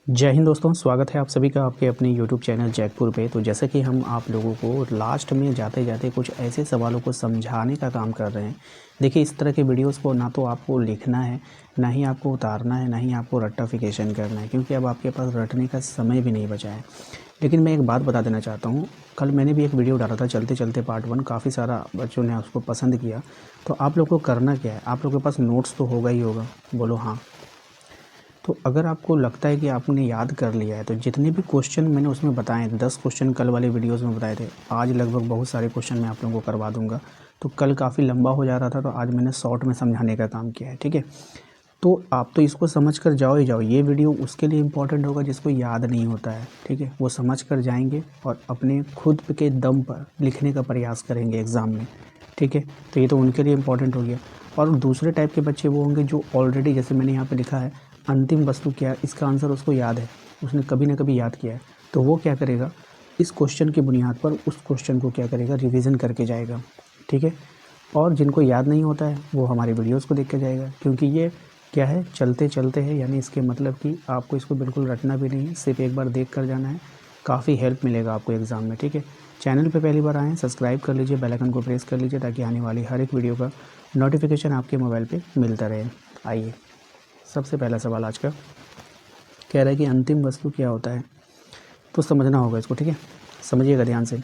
जय हिंद दोस्तों, स्वागत है आप सभी का आपके अपने YouTube चैनल जैकपुर पे। तो जैसा कि हम आप लोगों को लास्ट में जाते जाते कुछ ऐसे सवालों को समझाने का काम कर रहे हैं। देखिए, इस तरह के वीडियोस को ना तो आपको लिखना है, ना ही आपको उतारना है, ना ही आपको रट्टाफिकेशन करना है, क्योंकि अब आपके पास रटने का समय भी नहीं बचा है। लेकिन मैं एक बात बता देना चाहता हूँ, कल मैंने भी एक वीडियो डाला था चलते चलते पार्ट 1, काफ़ी सारा बच्चों ने उसको पसंद किया। तो आप लोग को करना क्या है, आप लोगों के पास नोट्स तो होगा ही होगा, बोलो हाँ। तो अगर आपको लगता है कि आपने याद कर लिया है, तो जितने भी क्वेश्चन मैंने उसमें बताए हैं, 10 क्वेश्चन कल वाले वीडियोस में बताए थे, आज लगभग बहुत सारे क्वेश्चन मैं आप लोगों को करवा दूंगा। तो कल काफ़ी लंबा हो जा रहा था, तो आज मैंने शॉर्ट में समझाने का काम किया है, ठीक है। तो आप तो इसको समझ कर जाओ ही जाओ, ये वीडियो उसके लिए इम्पोर्टेंट होगा जिसको याद नहीं होता है, ठीक है। वो समझ कर जाएंगे और अपने खुद के दम पर लिखने का प्रयास करेंगे एग्ज़ाम में, ठीक है। तो ये तो उनके लिए इम्पोर्टेंट हो गया। और दूसरे टाइप के बच्चे वो होंगे जो ऑलरेडी, जैसे मैंने यहाँ पे लिखा है अंतिम वस्तु क्या है, इसका आंसर उसको याद है, उसने कभी ना कभी याद किया है। तो वो क्या करेगा, इस क्वेश्चन की बुनियाद पर उस क्वेश्चन को क्या करेगा, रिवीजन करके जाएगा, ठीक है। और जिनको याद नहीं होता है वो हमारे वीडियोस को देख के जाएगा, क्योंकि ये क्या है, चलते चलते है, यानी इसके मतलब कि आपको इसको बिल्कुल रटना भी नहीं है, सिर्फ एक बार देख कर जाना है। काफ़ी हेल्प मिलेगा आपको एग्ज़ाम में, ठीक है। चैनल पे पहली बार आएँ, सब्सक्राइब कर लीजिए, बेल आइकन को प्रेस कर लीजिए, ताकि आने वाली हर एक वीडियो का नोटिफिकेशन आपके मोबाइल पे मिलता रहे। आइए, सबसे पहला सवाल आज का कह रहा है कि अंतिम वस्तु क्या होता है। तो समझना होगा इसको, ठीक है। समझिएगा ध्यान से।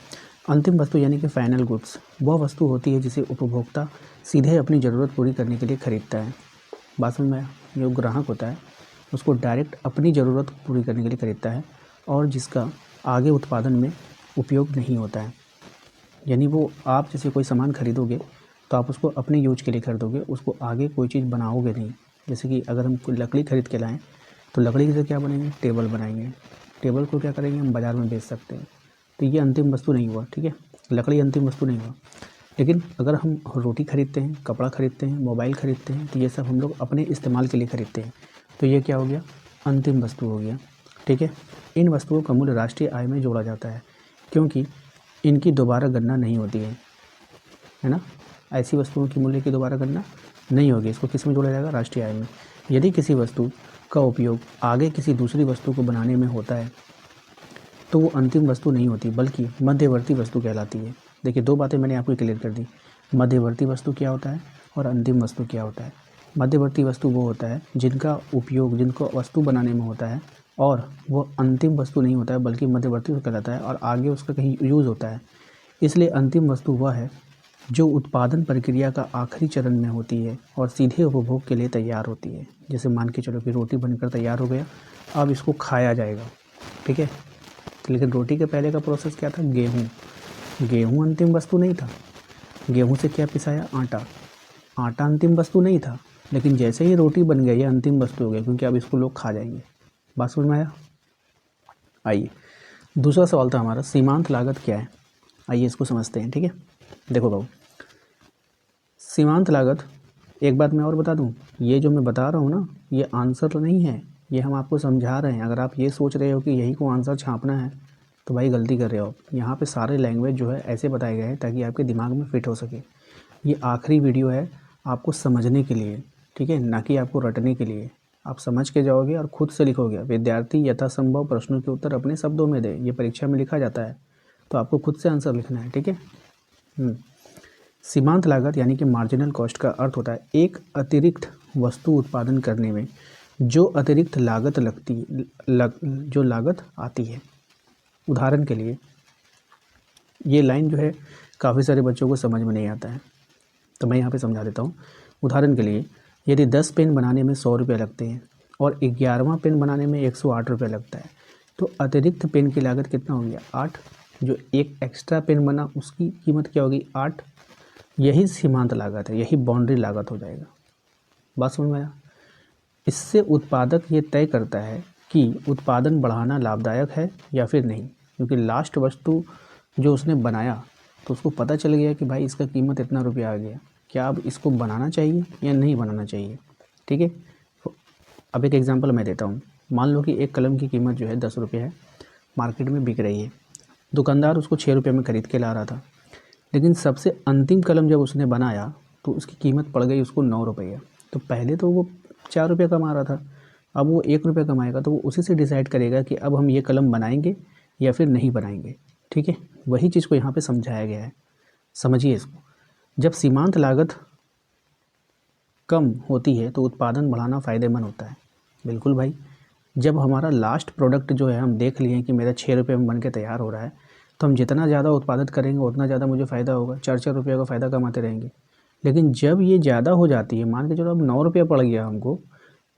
अंतिम वस्तु यानी कि फाइनल गुड्स वह वस्तु होती है जिसे उपभोक्ता सीधे अपनी ज़रूरत पूरी करने के लिए खरीदता है। बात समझ में आया? जो ग्राहक होता है उसको डायरेक्ट अपनी ज़रूरत पूरी करने के लिए खरीदता है, और जिसका आगे उत्पादन में उपयोग नहीं होता है। यानी वो, आप जैसे कोई सामान खरीदोगे तो आप उसको अपने यूज के लिए खरीदोगे, उसको आगे कोई चीज़ बनाओगे नहीं। जैसे कि अगर हम कोई लकड़ी खरीद के लाएँ तो लकड़ी से क्या बनेंगे, टेबल बनाएंगे। टेबल को क्या करेंगे, हम बाज़ार में बेच सकते हैं। तो ये अंतिम वस्तु नहीं हुआ, ठीक है। लकड़ी अंतिम वस्तु नहीं हुआ। लेकिन अगर हम रोटी खरीदते हैं, कपड़ा खरीदते हैं, मोबाइल खरीदते हैं, तो ये सब हम लोग अपने इस्तेमाल के लिए खरीदते हैं। तो ये क्या हो गया, अंतिम वस्तु हो गया, ठीक है। इन वस्तुओं का मूल्य राष्ट्रीय आय में जोड़ा जाता है, क्योंकि इनकी दोबारा गणना नहीं होती है ना। ऐसी वस्तुओं की मूल्य की दोबारा गणना नहीं होगी। इसको किस में जोड़ा जाएगा, राष्ट्रीय आय में। यदि किसी वस्तु का उपयोग आगे किसी दूसरी वस्तु को बनाने में होता है तो वो अंतिम वस्तु नहीं होती, बल्कि मध्यवर्ती वस्तु कहलाती है। देखिए, दो बातें मैंने आपको क्लियर कर दी। मध्यवर्ती वस्तु क्या होता है और अंतिम वस्तु क्या होता है। मध्यवर्ती वस्तु वो होता है जिनका उपयोग, जिनको वस्तु बनाने में होता है, और वो अंतिम वस्तु नहीं होता है, बल्कि मध्यवर्ती कहलाता है, और आगे उसका कहीं यूज़ होता है। इसलिए अंतिम वस्तु वह है जो उत्पादन प्रक्रिया का आखिरी चरण में होती है और सीधे उपभोग के लिए तैयार होती है। जैसे मान के चलो कि रोटी बनकर तैयार हो गया, अब इसको खाया जाएगा, ठीक है। लेकिन रोटी के पहले का प्रोसेस क्या था, गेहूँ। गेहूँ अंतिम वस्तु नहीं था। गेहूँ से क्या पिसाया, आटा। आटा अंतिम वस्तु नहीं था, लेकिन जैसे ही रोटी बन गई ये अंतिम वस्तु हो गया, क्योंकि अब इसको लोग खा जाएंगे। बात समझ में आया? आइए, दूसरा सवाल था हमारा, सीमांत लागत क्या है। आइए इसको समझते हैं, ठीक है। देखो बाबू, सीमांत लागत, एक बात मैं और बता दूं, ये जो मैं बता रहा हूँ ना, ये आंसर नहीं है, ये हम आपको समझा रहे हैं। अगर आप ये सोच रहे हो कि यही को आंसर छापना है तो भाई गलती कर रहे हो। यहाँ पे सारे लैंग्वेज जो है ऐसे बताए गए हैं ताकि आपके दिमाग में फिट हो सके। ये आखिरी वीडियो है आपको समझने के लिए, ठीक है, ना कि आपको रटने के लिए। आप समझ के जाओगे और खुद से लिखोगे। विद्यार्थी यथासंभव प्रश्नों के उत्तर अपने शब्दों में दे, ये परीक्षा में लिखा जाता है, तो आपको खुद से आंसर लिखना है, ठीक है। सीमांत लागत यानी कि मार्जिनल कॉस्ट का अर्थ होता है एक अतिरिक्त वस्तु उत्पादन करने में जो अतिरिक्त लागत जो लागत आती है। उदाहरण के लिए, ये लाइन जो है काफ़ी सारे बच्चों को समझ में नहीं आता है, तो मैं यहाँ पे समझा देता हूँ। उदाहरण के लिए, यदि 10 पेन बनाने में 100 रुपये लगते हैं और 11वां पेन बनाने में 108 रुपये लगता है, तो अतिरिक्त पेन की लागत कितना हो गया, 8। जो एक एक्स्ट्रा पेन बना उसकी कीमत क्या होगी, 8। यही सीमांत लागत है, यही बाउंड्री लागत हो जाएगा। बात समझ में आया? इससे उत्पादक ये तय करता है कि उत्पादन बढ़ाना लाभदायक है या फिर नहीं, क्योंकि लास्ट वस्तु जो उसने बनाया तो उसको पता चल गया कि भाई इसका कीमत इतना रुपया आ गया, क्या अब इसको बनाना चाहिए या नहीं बनाना चाहिए, ठीक है। अब एक एग्जांपल मैं देता हूँ। मान लो कि एक कलम की कीमत जो है 10 रुपये है, मार्केट में बिक रही है। दुकानदार उसको 6 रुपये में ख़रीद के ला रहा था, लेकिन सबसे अंतिम कलम जब उसने बनाया तो उसकी कीमत पड़ गई उसको 9 रुपये। तो पहले तो वो 4 रुपये कमा रहा था, अब वो 1 रुपया कमाएगा तो वो उसी से डिसाइड करेगा कि अब हम ये कलम बनाएंगे या फिर नहीं बनाएंगे। ठीक है, वही चीज़ को यहाँ पे समझाया गया है, समझिए इसको। जब सीमांत लागत कम होती है तो उत्पादन बढ़ाना फ़ायदेमंद होता है। बिल्कुल भाई, जब हमारा लास्ट प्रोडक्ट जो है हम देख लिए कि मेरा 6 रुपये में बन के तैयार हो रहा है, तो हम जितना ज़्यादा उत्पादित करेंगे उतना ज़्यादा मुझे फ़ायदा होगा, 4-4 रुपये का फ़ायदा कमाते रहेंगे। लेकिन जब ये ज़्यादा हो जाती है, मान के चलो अब 9 रुपये पड़ गया हमको,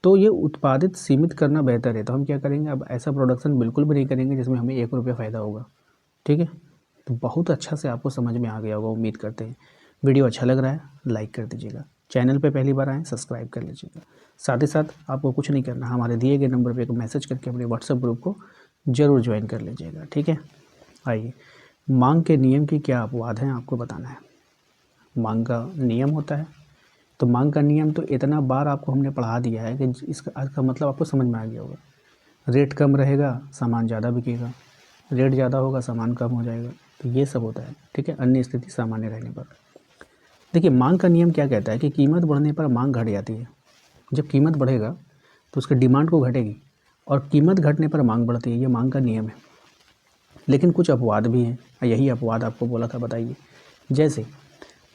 तो ये उत्पादित सीमित करना बेहतर है। तो हम क्या करेंगे, अब ऐसा प्रोडक्शन बिल्कुल भी नहीं करेंगे जिसमें हमें 1 रुपया फ़ायदा होगा। ठीक है, तो बहुत अच्छा से आपको समझ में आ गया होगा, उम्मीद करते हैं। वीडियो अच्छा लग रहा है लाइक कर दीजिएगा, चैनल पे पहली बार आएँ सब्सक्राइब कर लीजिएगा। साथ ही साथ आपको कुछ नहीं करना, हमारे दिए गए नंबर पे एक मैसेज करके अपने व्हाट्सएप ग्रुप को ज़रूर ज्वाइन कर लीजिएगा। ठीक है, आइए, मांग के नियम की क्या अपवाद हैं आपको बताना है। मांग का नियम होता है, तो मांग का नियम तो इतना बार आपको हमने पढ़ा दिया है कि इसका मतलब आपको समझ में आ गया होगा। रेट कम रहेगा सामान ज़्यादा बिकेगा, रेट ज़्यादा होगा सामान कम हो जाएगा, तो ये सब होता है। ठीक है, अन्य स्थिति सामान्य रहने पर। देखिए, मांग का नियम क्या कहता है कि कीमत बढ़ने पर मांग घट जाती है। जब कीमत बढ़ेगा तो उसकी डिमांड को घटेगी और कीमत घटने पर मांग बढ़ती है, ये मांग का नियम है। लेकिन कुछ अपवाद भी हैं, यही अपवाद आपको बोला था बताइए। जैसे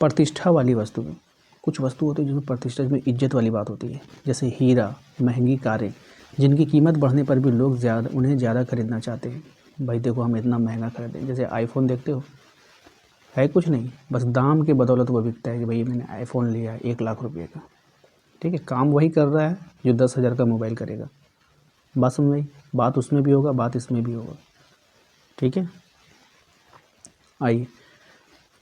प्रतिष्ठा वाली वस्तु में, कुछ वस्तु होती है जिसमें प्रतिष्ठा, जिसमें इज्जत वाली बात होती है, जैसे हीरा, महंगी कारें, जिनकी कीमत बढ़ने पर भी लोग उन्हें ज़्यादा खरीदना चाहते हैं। भाई देखो, हम इतना महंगा खरीदें, जैसे आईफोन देखते हो, है कुछ नहीं, बस दाम के बदौलत वो बिकता है कि भाई मैंने आईफोन लिया 1 लाख रुपये का। ठीक है, काम वही कर रहा है जो 10,000 का मोबाइल करेगा। बात समझ आई, बात उसमें भी होगा, बात इसमें भी होगा। ठीक है, आइए,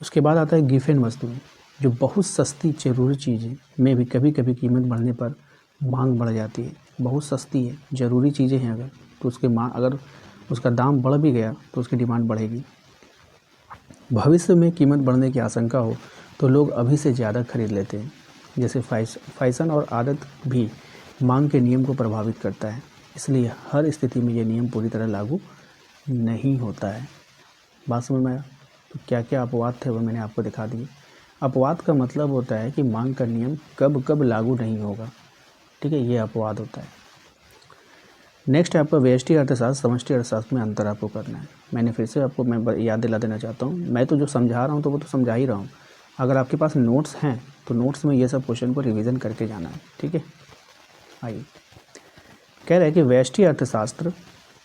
उसके बाद आता है गिफेन वस्तुएं, जो बहुत सस्ती ज़रूरी चीज़ें में भी कभी कभी कीमत बढ़ने पर मांग बढ़ जाती है। बहुत सस्ती है, ज़रूरी चीज़ें हैं अगर, तो उसके अगर उसका दाम बढ़ भी गया तो उसकी डिमांड बढ़ेगी। भविष्य में कीमत बढ़ने की आशंका हो तो लोग अभी से ज़्यादा खरीद लेते हैं। जैसे फैशन और आदत भी मांग के नियम को प्रभावित करता है, इसलिए हर स्थिति में ये नियम पूरी तरह लागू नहीं होता है। बात समझ में आया? तो क्या क्या अपवाद थे वो मैंने आपको दिखा दिए। अपवाद का मतलब होता है कि मांग का नियम कब कब लागू नहीं होगा। ठीक है, ये अपवाद होता है। नेक्स्ट है आपका व्यष्टि अर्थशास्त्र समष्टि अर्थशास्त्र में अंतर आपको करना है। मैंने फिर से आपको मैं याद दिला देना चाहता हूँ, मैं तो जो समझा रहा हूँ तो वो तो समझा ही रहा हूँ। अगर आपके पास नोट्स हैं तो नोट्स में ये सब क्वेश्चन को रिवीजन करके जाना है। ठीक है, आइए, कह रहा है कि व्यष्टि अर्थशास्त्र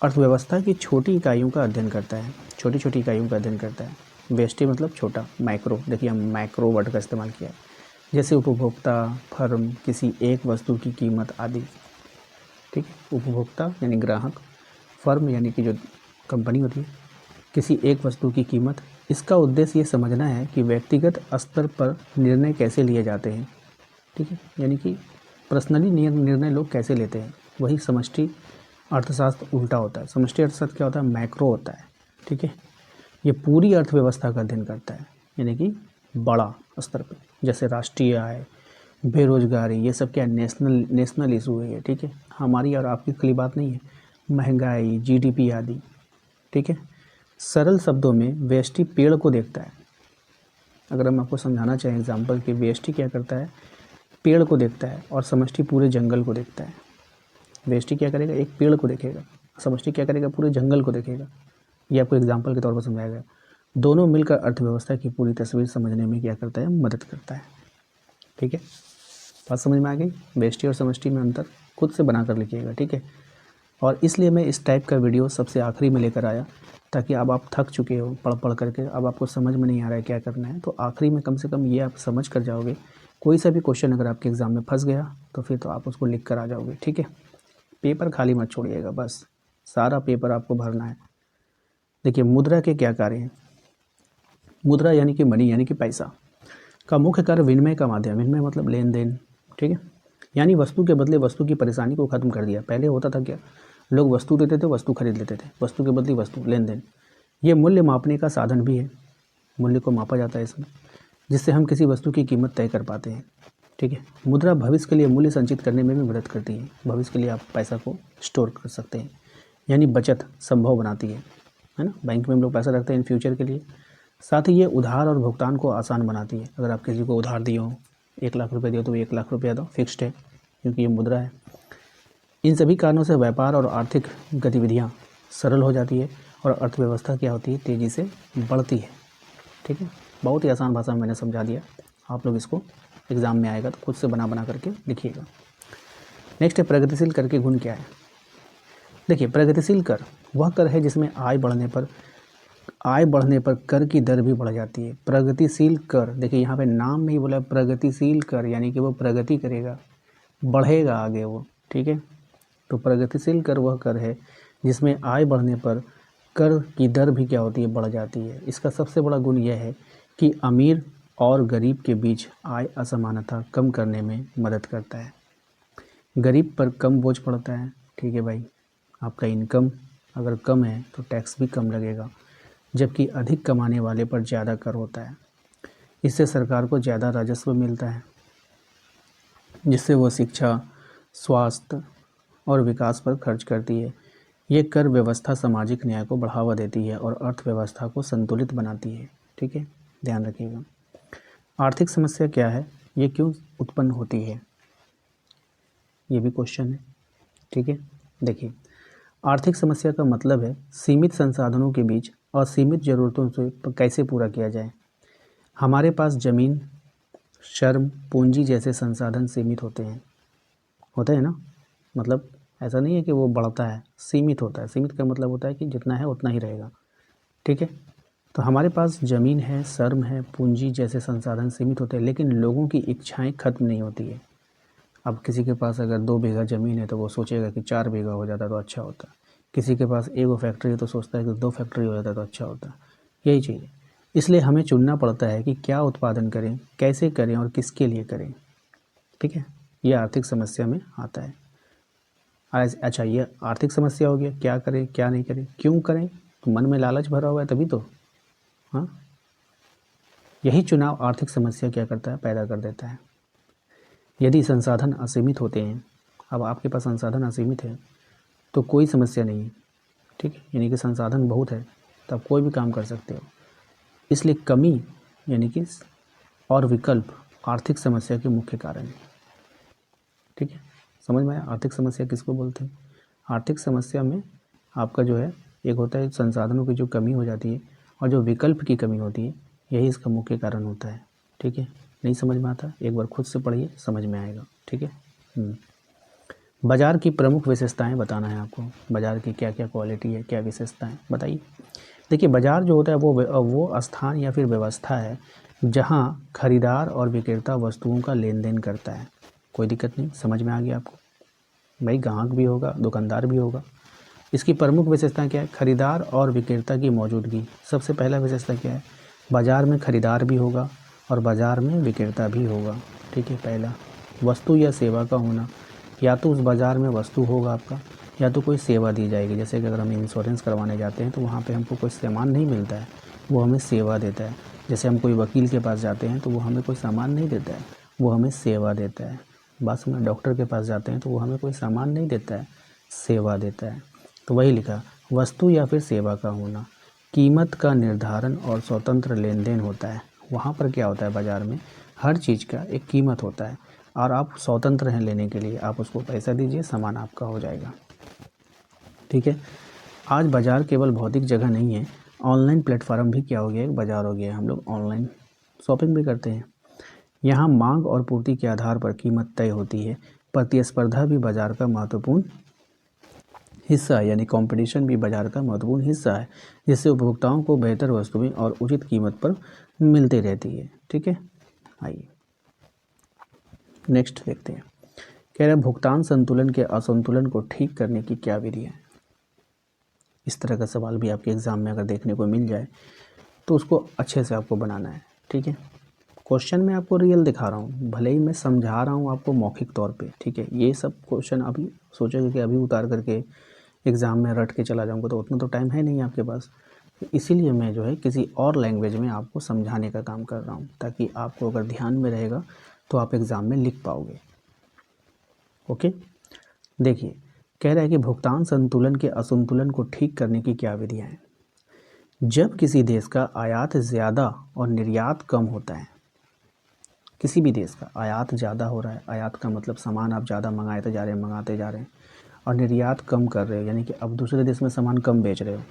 अर्थव्यवस्था की छोटी इकाइयों का अध्ययन करता है। छोटी छोटी इकाइयों का अध्ययन करता है। व्यष्टि मतलब छोटा, माइक्रो, देखिए हम माइक्रो वर्ड का इस्तेमाल किया है। जैसे उपभोक्ता, फर्म, किसी एक वस्तु की कीमत आदि। ठीक है, उपभोक्ता यानी ग्राहक, फर्म यानी कि जो कंपनी होती है, किसी एक वस्तु की कीमत। इसका उद्देश्य ये समझना है कि व्यक्तिगत स्तर पर निर्णय कैसे लिए जाते हैं। ठीक है, यानी कि पर्सनली निर्णय लोग कैसे लेते हैं। वही समष्टि अर्थशास्त्र उल्टा होता है। समष्टि अर्थशास्त्र क्या होता है, मैक्रो होता है। ठीक है, ये पूरी अर्थव्यवस्था का अध्ययन करता है, यानी कि बड़ा स्तर पर, जैसे राष्ट्रीय आय, बेरोजगारी, ये सब क्या नेशनल इशू है ये। ठीक है, हमारी और आपकी खाली बात नहीं है, महंगाई, जीडीपी आदि। ठीक है, सरल शब्दों में व्यष्टि पेड़ को देखता है। अगर हम आपको समझाना चाहें एग्जाम्पल कि व्यष्टि क्या करता है, पेड़ को देखता है, और समष्टि पूरे जंगल को देखता है। व्यष्टि क्या करेगा, एक पेड़ को देखेगा, समष्टि क्या करेगा, पूरे जंगल को देखेगा। ये आपको एग्जाम्पल के तौर पर समझाया गया। दोनों मिलकर अर्थव्यवस्था की पूरी तस्वीर समझने में क्या करता है, मदद करता है। ठीक है, बात समझ में आ गई। व्यष्टि और समष्टि में अंतर खुद से बना कर लिखिएगा। ठीक है, और इसलिए मैं इस टाइप का वीडियो सबसे आखिरी में लेकर आया, ताकि अब आप थक चुके हो पढ़ पढ़ करके, अब आपको समझ में नहीं आ रहा है क्या करना है, तो आखिरी में कम से कम ये आप समझ कर जाओगे। कोई सा भी क्वेश्चन अगर आपके एग्ज़ाम में फंस गया तो फिर तो आप उसको लिख कर आ जाओगे। ठीक है, पेपर खाली मत छोड़िएगा, बस सारा पेपर आपको भरना है। देखिए, मुद्रा के क्या कार्य हैं। मुद्रा यानी कि मनी, यानी कि पैसा का मुख्य कार्य विनिमय का माध्यम। विनिमय मतलब लेन देन। ठीक है, यानी वस्तु के बदले वस्तु की परेशानी को ख़त्म कर दिया। पहले होता था क्या, लोग वस्तु देते थे, वस्तु खरीद लेते थे, वस्तु के बदले वस्तु, लेन देन। ये मूल्य मापने का साधन भी है, मूल्य को मापा जाता है इसमें, जिससे हम किसी वस्तु की कीमत तय कर पाते हैं। ठीक है, मुद्रा भविष्य के लिए मूल्य संचित करने में भी मदद करती है। भविष्य के लिए आप पैसा को स्टोर कर सकते हैं, यानी बचत संभव बनाती है ना। बैंक में हम लोग पैसा रखते हैं इन फ्यूचर के लिए। साथ ही ये उधार और भुगतान को आसान बनाती है। अगर आप किसी को उधार दिए हो, 1 लाख रुपये दिए तो 1 लाख रुपया दो, फिक्स्ड है क्योंकि ये मुद्रा है। इन सभी कारणों से व्यापार और आर्थिक गतिविधियाँ सरल हो जाती है और अर्थव्यवस्था क्या होती है, तेज़ी से बढ़ती है। ठीक है, बहुत ही आसान भाषा में मैंने समझा दिया। आप लोग इसको एग्ज़ाम में आएगा तो खुद से बना करके लिखिएगा। नेक्स्ट है प्रगतिशील कर के गुण क्या है। देखिए, प्रगतिशील कर वह कर है जिसमें आय बढ़ने पर कर की दर भी बढ़ जाती है। प्रगतिशील कर, देखिए यहाँ पे नाम में ही बोला प्रगतिशील कर, यानी कि वो प्रगति करेगा, बढ़ेगा आगे वो। ठीक है, तो प्रगतिशील कर वह कर है जिसमें आय बढ़ने पर कर की दर भी क्या होती है, बढ़ जाती है। इसका सबसे बड़ा गुण यह है कि अमीर और गरीब के बीच आय असमानता कम करने में मदद करता है। गरीब पर कम बोझ पड़ता है। ठीक है भाई, आपका इनकम अगर कम है तो टैक्स भी कम लगेगा, जबकि अधिक कमाने वाले पर ज़्यादा कर होता है। इससे सरकार को ज़्यादा राजस्व मिलता है, जिससे वो शिक्षा, स्वास्थ्य और विकास पर खर्च करती है। ये कर व्यवस्था सामाजिक न्याय को बढ़ावा देती है और अर्थव्यवस्था को संतुलित बनाती है। ठीक है, ध्यान रखिएगा। आर्थिक समस्या क्या है, ये क्यों उत्पन्न होती है, ये भी क्वेश्चन है। ठीक है, देखिए, आर्थिक समस्या का मतलब है सीमित संसाधनों के बीच असीमित ज़रूरतों से कैसे पूरा किया जाए। हमारे पास ज़मीन, श्रम, पूंजी जैसे संसाधन सीमित होते हैं ना। मतलब ऐसा नहीं है कि वो बढ़ता है, सीमित होता है। सीमित का मतलब होता है कि जितना है उतना ही रहेगा। ठीक है, तो हमारे पास ज़मीन है, श्रम है, पूंजी जैसे संसाधन सीमित होते हैं, लेकिन लोगों की इच्छाएं खत्म नहीं होती है। अब किसी के पास अगर 2 बीघा ज़मीन है तो वो सोचेगा कि 4 बीघा हो जाता तो अच्छा होता। किसी के पास 1 फैक्ट्री है तो सोचता है कि 2 फैक्ट्री हो जाता तो अच्छा होता। यही चीज़ है। इसलिए हमें चुनना पड़ता है कि क्या उत्पादन करें, कैसे करें और किसके लिए करें। ठीक है, ये आर्थिक समस्या में आता है। अच्छा, ये आर्थिक समस्या हो गया, क्या करें क्या नहीं करें, क्यों करें, तो मन में लालच भरा हुआ है तभी तो। हाँ, यही चुनाव आर्थिक समस्या क्या करता है, पैदा कर देता है। यदि संसाधन असीमित होते हैं, अब आपके पास संसाधन असीमित है तो कोई समस्या नहीं है। ठीक है, यानी कि संसाधन बहुत है तो आप कोई भी काम कर सकते हो। इसलिए कमी यानी कि और विकल्प आर्थिक समस्या के मुख्य कारण है। ठीक है, समझ में आया आर्थिक समस्या किसको बोलते हैं। आर्थिक समस्या में आपका जो है, एक होता है संसाधनों की जो कमी हो जाती है और जो विकल्प की कमी होती है, यही इसका मुख्य कारण होता है। ठीक है, नहीं समझ में आता, एक बार खुद से पढ़िए, समझ में आएगा। ठीक है। बाज़ार की प्रमुख विशेषताएं बताना है आपको। बाज़ार की क्या क्या क्वालिटी है, क्या विशेषताएं, बताइए। देखिए, बाज़ार जो होता है वो स्थान या फिर व्यवस्था है जहां खरीदार और विक्रेता वस्तुओं का लेन देन करता है। कोई दिक्कत नहीं, समझ में आ गया आपको। भाई, ग्राहक भी होगा, दुकानदार भी होगा। इसकी प्रमुख विशेषता क्या है, खरीदार और विक्रेता की मौजूदगी। सबसे पहला विशेषता क्या है, बाज़ार में खरीदार भी होगा और बाज़ार में विक्रेता भी होगा। ठीक है, पहला। वस्तु या सेवा का होना, या तो उस बाज़ार में वस्तु होगा आपका, या तो कोई सेवा दी जाएगी। जैसे कि अगर हम इंश्योरेंस करवाने जाते हैं तो वहाँ पे हमको कोई सामान नहीं मिलता है, वो हमें सेवा देता है। जैसे हम कोई वकील के पास जाते हैं तो वो हमें कोई सामान नहीं देता है, वो हमें सेवा देता है। बस में डॉक्टर के पास जाते हैं तो वो हमें कोई सामान नहीं देता है, सेवा देता है। तो वही लिखा, वस्तु या फिर सेवा का होना। कीमत का निर्धारण और स्वतंत्र लेन देन होता है। वहाँ पर क्या होता है, बाज़ार में हर चीज़ का एक कीमत होता है और आप स्वतंत्र हैं लेने के लिए। आप उसको पैसा दीजिए, सामान आपका हो जाएगा। ठीक है, आज बाज़ार केवल भौतिक जगह नहीं है, ऑनलाइन प्लेटफॉर्म भी क्या हो गया, एक बाज़ार हो गया है। हम लोग ऑनलाइन शॉपिंग भी करते हैं। यहाँ मांग और पूर्ति के आधार पर कीमत तय होती है। प्रतिस्पर्धा भी बाज़ार का महत्वपूर्ण हिस्सा है, यानी कंपटीशन भी बाज़ार का महत्वपूर्ण हिस्सा है, जिससे उपभोक्ताओं को बेहतर वस्तुएं और उचित कीमत पर मिलती रहती है। ठीक है, आइए नेक्स्ट देखते हैं। कह रहे हैं, भुगतान संतुलन के असंतुलन को ठीक करने की क्या विधि है। इस तरह का सवाल भी आपके एग्ज़ाम में अगर देखने को मिल जाए तो उसको अच्छे से आपको बनाना है। ठीक है, क्वेश्चन में आपको रियल दिखा रहा हूँ, भले ही मैं समझा रहा हूँ आपको मौखिक तौर पे। ठीक है, ये सब क्वेश्चन अभी सोचोगे कि अभी उतार करके एग्ज़ाम में रट के चला जाऊँगा तो उतना तो टाइम है नहीं आपके पास। तो इसीलिए मैं जो है किसी और लैंग्वेज में आपको समझाने का काम कर रहा हूँ, ताकि आपको अगर ध्यान में रहेगा तो आप एग्ज़ाम में लिख पाओगे। ओके, देखिए, कह रहा है कि भुगतान संतुलन के असंतुलन को ठीक करने की क्या विधियाँ हैं। जब किसी देश का आयात ज़्यादा और निर्यात कम होता है, किसी भी देश का आयात ज़्यादा हो रहा है, आयात का मतलब सामान आप ज़्यादा मंगाते जा रहे हैं और निर्यात कम कर रहे हो, यानी कि अब दूसरे देश में सामान कम बेच रहे हो,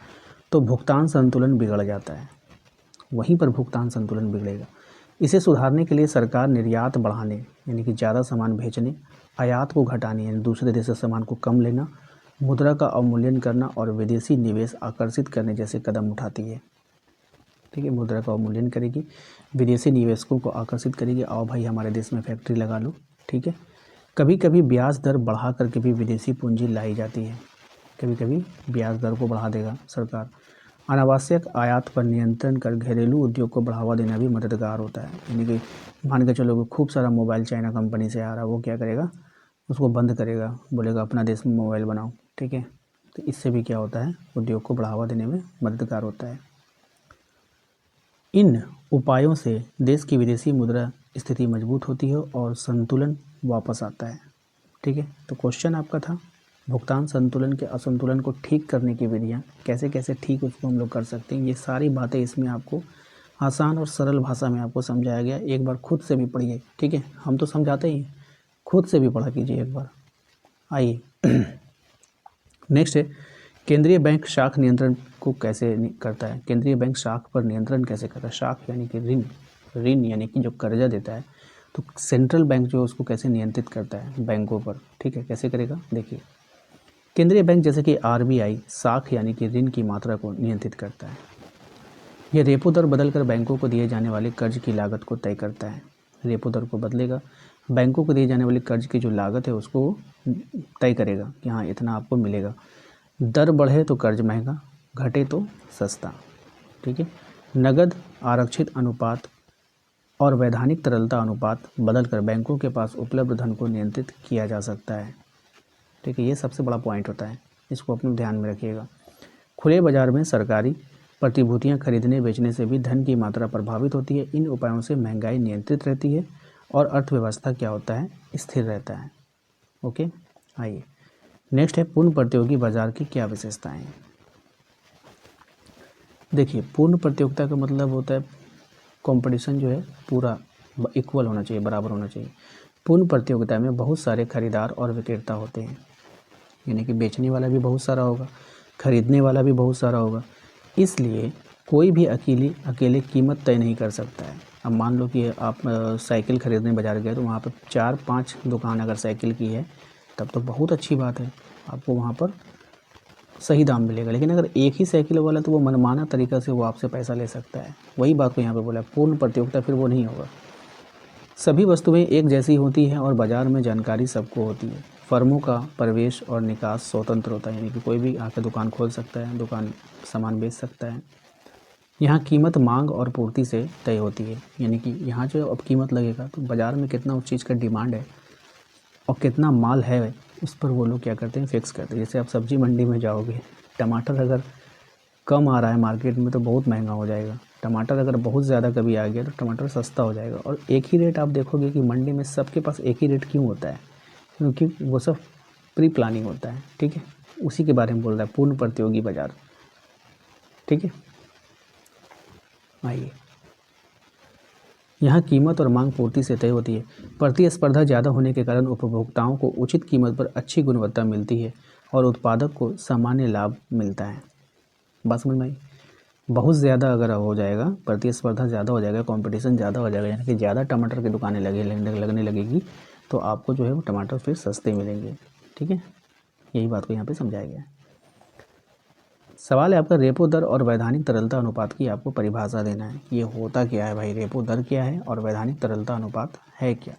तो भुगतान संतुलन बिगड़ जाता है। वहीं पर भुगतान संतुलन बिगड़ेगा। इसे सुधारने के लिए सरकार निर्यात बढ़ाने, यानी कि ज़्यादा सामान भेजने, आयात को घटाने, यानी दूसरे देश से सामान को कम लेना, मुद्रा का अवमूल्यन करना और विदेशी निवेश आकर्षित करने जैसे कदम उठाती है। ठीक है, मुद्रा का अवमूल्यन करेगी, विदेशी निवेशकों को आकर्षित करेगी, आओ भाई हमारे देश में फैक्ट्री लगा लो। ठीक है, कभी कभी ब्याज दर बढ़ा करके भी विदेशी पूंजी लाई जाती है। कभी कभी ब्याज दर को बढ़ा देगा सरकार। अनावश्यक आयात पर नियंत्रण कर घरेलू उद्योग को बढ़ावा देना भी मददगार होता है। यानी कि मान के चलो कि खूब सारा मोबाइल चाइना कंपनी से आ रहा है, वो क्या करेगा, उसको बंद करेगा, बोलेगा अपना देश में मोबाइल बनाओ। ठीक है, तो इससे भी क्या होता है, उद्योग को बढ़ावा देने में मददगार होता है। इन उपायों से देश की विदेशी मुद्रा स्थिति मजबूत होती है और संतुलन वापस आता है। ठीक है, तो क्वेश्चन आपका था भुगतान संतुलन के असंतुलन को ठीक करने की विधियाँ, कैसे कैसे ठीक उसको हम लोग कर सकते हैं। ये सारी बातें इसमें आपको आसान और सरल भाषा में आपको समझाया गया। एक बार खुद से भी पढ़िए। ठीक है, हम तो समझाते ही, खुद से भी पढ़ा कीजिए एक बार। आइए नेक्स्ट है, केंद्रीय बैंक शाख नियंत्रण को कैसे करता है। केंद्रीय बैंक शाख पर नियंत्रण कैसे करता है। शाख यानी कि ऋण यानी कि जो कर्जा देता है, तो सेंट्रल बैंक जो है उसको कैसे नियंत्रित करता है बैंकों पर। ठीक है, कैसे करेगा, देखिए केंद्रीय बैंक जैसे कि आरबीआई शाख यानी कि ऋण की मात्रा को नियंत्रित करता है। यह रेपो दर बदलकर बैंकों को दिए जाने वाले कर्ज की लागत को तय करता है। रेपो दर को बदलेगा, बैंकों को दिए जाने वाले कर्ज की जो लागत है उसको तय करेगा कि हाँ इतना आपको मिलेगा। दर बढ़े तो कर्ज महंगा, घटे तो सस्ता। ठीक है, नगद आरक्षित अनुपात और वैधानिक तरलता अनुपात बदलकर बैंकों के पास उपलब्ध धन को नियंत्रित किया जा सकता है। ठीक है, ये सबसे बड़ा पॉइंट होता है, इसको अपने ध्यान में रखिएगा। खुले बाजार में सरकारी प्रतिभूतियां खरीदने बेचने से भी धन की मात्रा प्रभावित होती है। इन उपायों से महंगाई नियंत्रित रहती है और अर्थव्यवस्था क्या होता है, स्थिर रहता है। ओके, आइए नेक्स्ट है पूर्ण प्रतियोगी बाजार की क्या विशेषताएं हैं। देखिए पूर्ण प्रतियोगिता का मतलब होता है कंपटीशन जो है पूरा इक्वल होना चाहिए, बराबर होना चाहिए। पूर्ण प्रतियोगिता में बहुत सारे खरीदार और विक्रेता होते हैं, यानी कि बेचने वाला भी बहुत सारा होगा, खरीदने वाला भी बहुत सारा होगा। इसलिए कोई भी अकेले कीमत तय नहीं कर सकता है। अब मान लो कि आप साइकिल खरीदने बाज़ार गए, तो वहाँ पर 4-5 दुकान अगर साइकिल की है तब तो बहुत अच्छी बात है, आपको वहाँ पर सही दाम मिलेगा। लेकिन अगर एक ही साइकिल वाला, तो वो मनमाना तरीक़ा से वो आपसे पैसा ले सकता है। वही बात को यहाँ पे बोला, पूर्ण प्रतियोगिता फिर वो नहीं होगा। सभी वस्तुएं एक जैसी होती हैं और बाज़ार में जानकारी सबको होती है। फर्मों का प्रवेश और निकास स्वतंत्र होता है, यानी कि कोई भी आकर दुकान खोल सकता है, दुकान सामान बेच सकता है। यहाँ कीमत मांग और पूर्ति से तय होती है, यानी कि यहाँ जो अब कीमत लगेगा तो बाज़ार में कितना उस चीज़ का डिमांड है और कितना माल है, उस पर वो लोग क्या करते हैं, फिक्स करते हैं। जैसे आप सब्ज़ी मंडी में जाओगे, टमाटर अगर कम आ रहा है मार्केट में तो बहुत महंगा हो जाएगा। टमाटर अगर बहुत ज़्यादा कभी आ गया तो टमाटर सस्ता हो जाएगा। और एक ही रेट आप देखोगे कि मंडी में सबके पास एक ही रेट क्यों होता है, क्योंकि वो सब प्री प्लानिंग होता है। ठीक है, उसी के बारे में बोल रहा है पूर्ण प्रतियोगी बाज़ार। ठीक है, आइए यहाँ कीमत और मांग पूर्ति से तय होती है। प्रतिस्पर्धा ज़्यादा होने के कारण उपभोक्ताओं को उचित कीमत पर अच्छी गुणवत्ता मिलती है और उत्पादक को सामान्य लाभ मिलता है। बात समझ में आई। बहुत ज़्यादा अगर हो जाएगा, प्रतिस्पर्धा ज़्यादा हो जाएगा, कंपटीशन ज़्यादा हो जाएगा, यानी कि ज़्यादा टमाटर की दुकानें लगने लगेगी, तो आपको जो है वो टमाटर फिर सस्ते मिलेंगे। ठीक है, यही बात को यहाँ पे समझाया गया है। सवाल है आपका, रेपो दर और वैधानिक तरलता अनुपात की आपको परिभाषा देना है। ये होता क्या है भाई, रेपो दर क्या है और वैधानिक तरलता अनुपात है क्या,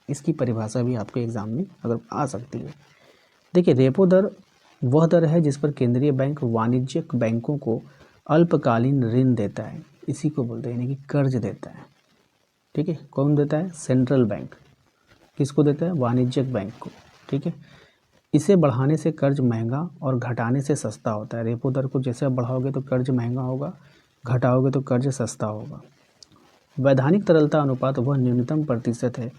इसकी परिभाषा भी आपके एग्ज़ाम में अगर आ सकती है। देखिए रेपो दर वह दर है जिस पर केंद्रीय बैंक वाणिज्यिक बैंकों को अल्पकालीन ऋण देता है, इसी को बोलते हैं, यानी कि कर्ज देता है। ठीक है, कौन देता है, सेंट्रल बैंक। किसको देता है, वाणिज्यिक बैंक को। ठीक है, इसे बढ़ाने से कर्ज महंगा और घटाने से सस्ता होता है। रेपो दर को जैसे आप बढ़ाओगे तो कर्ज महंगा होगा, घटाओगे तो कर्ज सस्ता होगा। वैधानिक तरलता अनुपात वह न्यूनतम प्रतिशत है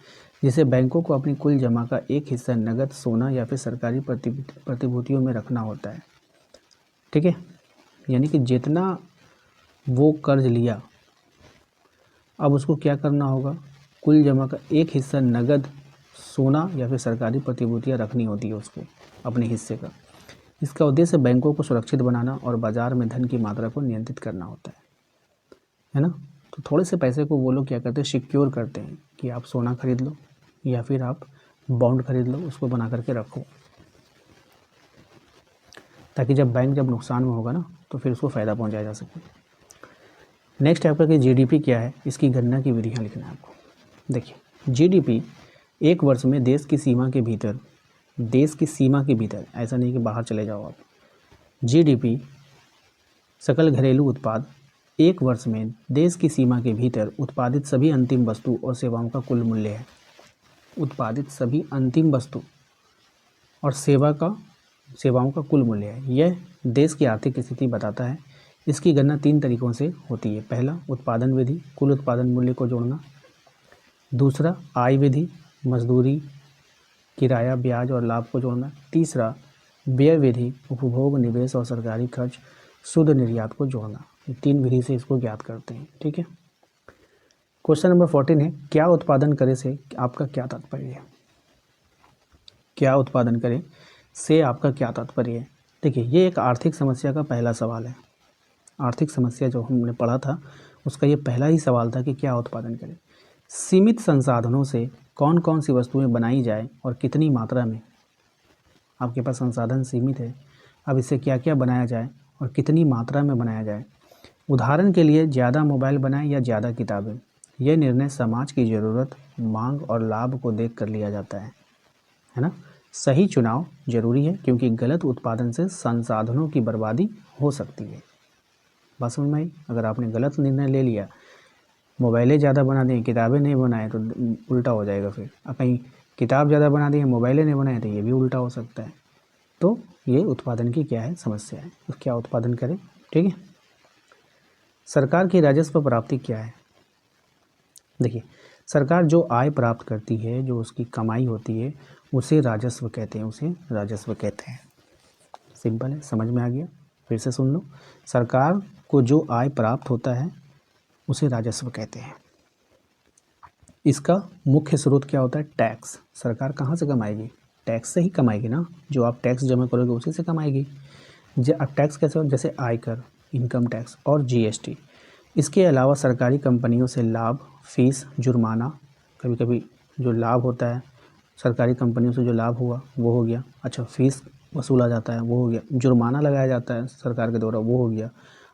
जिसे बैंकों को अपनी कुल जमा का एक हिस्सा नकद, सोना या फिर सरकारी प्रतिभूतियों में रखना होता है। ठीक है, यानी कि जितना वो कर्ज लिया, अब उसको क्या करना होगा, कुल जमा का एक हिस्सा नकद सोना या फिर सरकारी प्रतिभूतियाँ रखनी होती है उसको अपने हिस्से का। इसका उद्देश्य बैंकों को सुरक्षित बनाना और बाज़ार में धन की मात्रा को नियंत्रित करना होता है ना। तो थोड़े से पैसे को वो लोग क्या करते हैं, सिक्योर करते हैं कि आप सोना खरीद लो या फिर आप बॉन्ड खरीद लो, उसको बना करके रखो, ताकि जब नुकसान में होगा ना तो फिर उसको फ़ायदा पहुंचाया जा सके। नेक्स्ट है आपका कि जीडीपी क्या है, इसकी गणना की विधियाँ लिखना है आपको। देखिए जीडीपी एक वर्ष में देश की सीमा के भीतर, ऐसा नहीं कि बाहर चले जाओ आप, जीडीपी सकल घरेलू उत्पाद एक वर्ष में देश की सीमा के भीतर उत्पादित सभी अंतिम वस्तु और सेवाओं का कुल मूल्य है। उत्पादित सभी अंतिम वस्तु और सेवाओं का कुल मूल्य है। यह देश की आर्थिक स्थिति बताता है। इसकी गणना 3 तरीकों से होती है। पहला, उत्पादन विधि, कुल उत्पादन मूल्य को जोड़ना। दूसरा, आय विधि, मजदूरी, किराया, ब्याज और लाभ को जोड़ना। तीसरा, व्यय विधि, उपभोग, निवेश और सरकारी खर्च, शुद्ध निर्यात को जोड़ना। ये 3 विधि से इसको ज्ञात करते हैं। ठीक है। क्वेश्चन नंबर 14 है, क्या उत्पादन करे से आपका क्या तात्पर्य है? क्या उत्पादन करे से आपका क्या तात्पर्य है? देखिए ये एक आर्थिक समस्या का पहला सवाल है। आर्थिक समस्या जो हमने पढ़ा था उसका ये पहला ही सवाल था कि क्या उत्पादन करें। सीमित संसाधनों से कौन कौन सी वस्तुएं बनाई जाए और कितनी मात्रा में। आपके पास संसाधन सीमित है, अब इससे क्या क्या बनाया जाए और कितनी मात्रा में बनाया जाए। उदाहरण के लिए ज़्यादा मोबाइल बनाएं या ज़्यादा किताबें। यह निर्णय समाज की ज़रूरत, मांग और लाभ को देख कर लिया जाता है ना। सही चुनाव जरूरी है क्योंकि गलत उत्पादन से संसाधनों की बर्बादी हो सकती है। बात समझ में आई? अगर आपने गलत निर्णय ले लिया, मोबाइलें ज़्यादा बना दी, किताबें नहीं बनाए तो उल्टा हो जाएगा। फिर कहीं किताब ज़्यादा बना दी, मोबाइलें नहीं बनाए तो ये भी उल्टा हो सकता है। तो ये उत्पादन की क्या है, समस्या है। तो क्या उत्पादन करें। ठीक है। सरकार की राजस्व प्राप्ति क्या है? देखिए सरकार जो आय प्राप्त करती है, जो उसकी कमाई होती है, उसे राजस्व कहते हैं। सिंपल है, समझ में आ गया? फिर से सुन लो, सरकार को जो आय प्राप्त होता है उसे राजस्व कहते हैं। इसका मुख्य स्रोत क्या होता है? टैक्स। सरकार कहाँ से कमाएगी? टैक्स से ही कमाएगी ना। जो आप टैक्स जमा करोगे उसी से कमाएगी। अब टैक्स कैसे हो? जैसे आयकर, इनकम टैक्स और जीएसटी। इसके अलावा सरकारी कंपनियों से लाभ, फीस, जुर्माना, कभी कभी जो लाभ होता है सरकारी कंपनियों से जो लाभ हुआ वो हो गया। अच्छा, फीस वसूला जाता है वो हो गया। जुर्माना लगाया जाता है सरकार के द्वारा वो हो गया।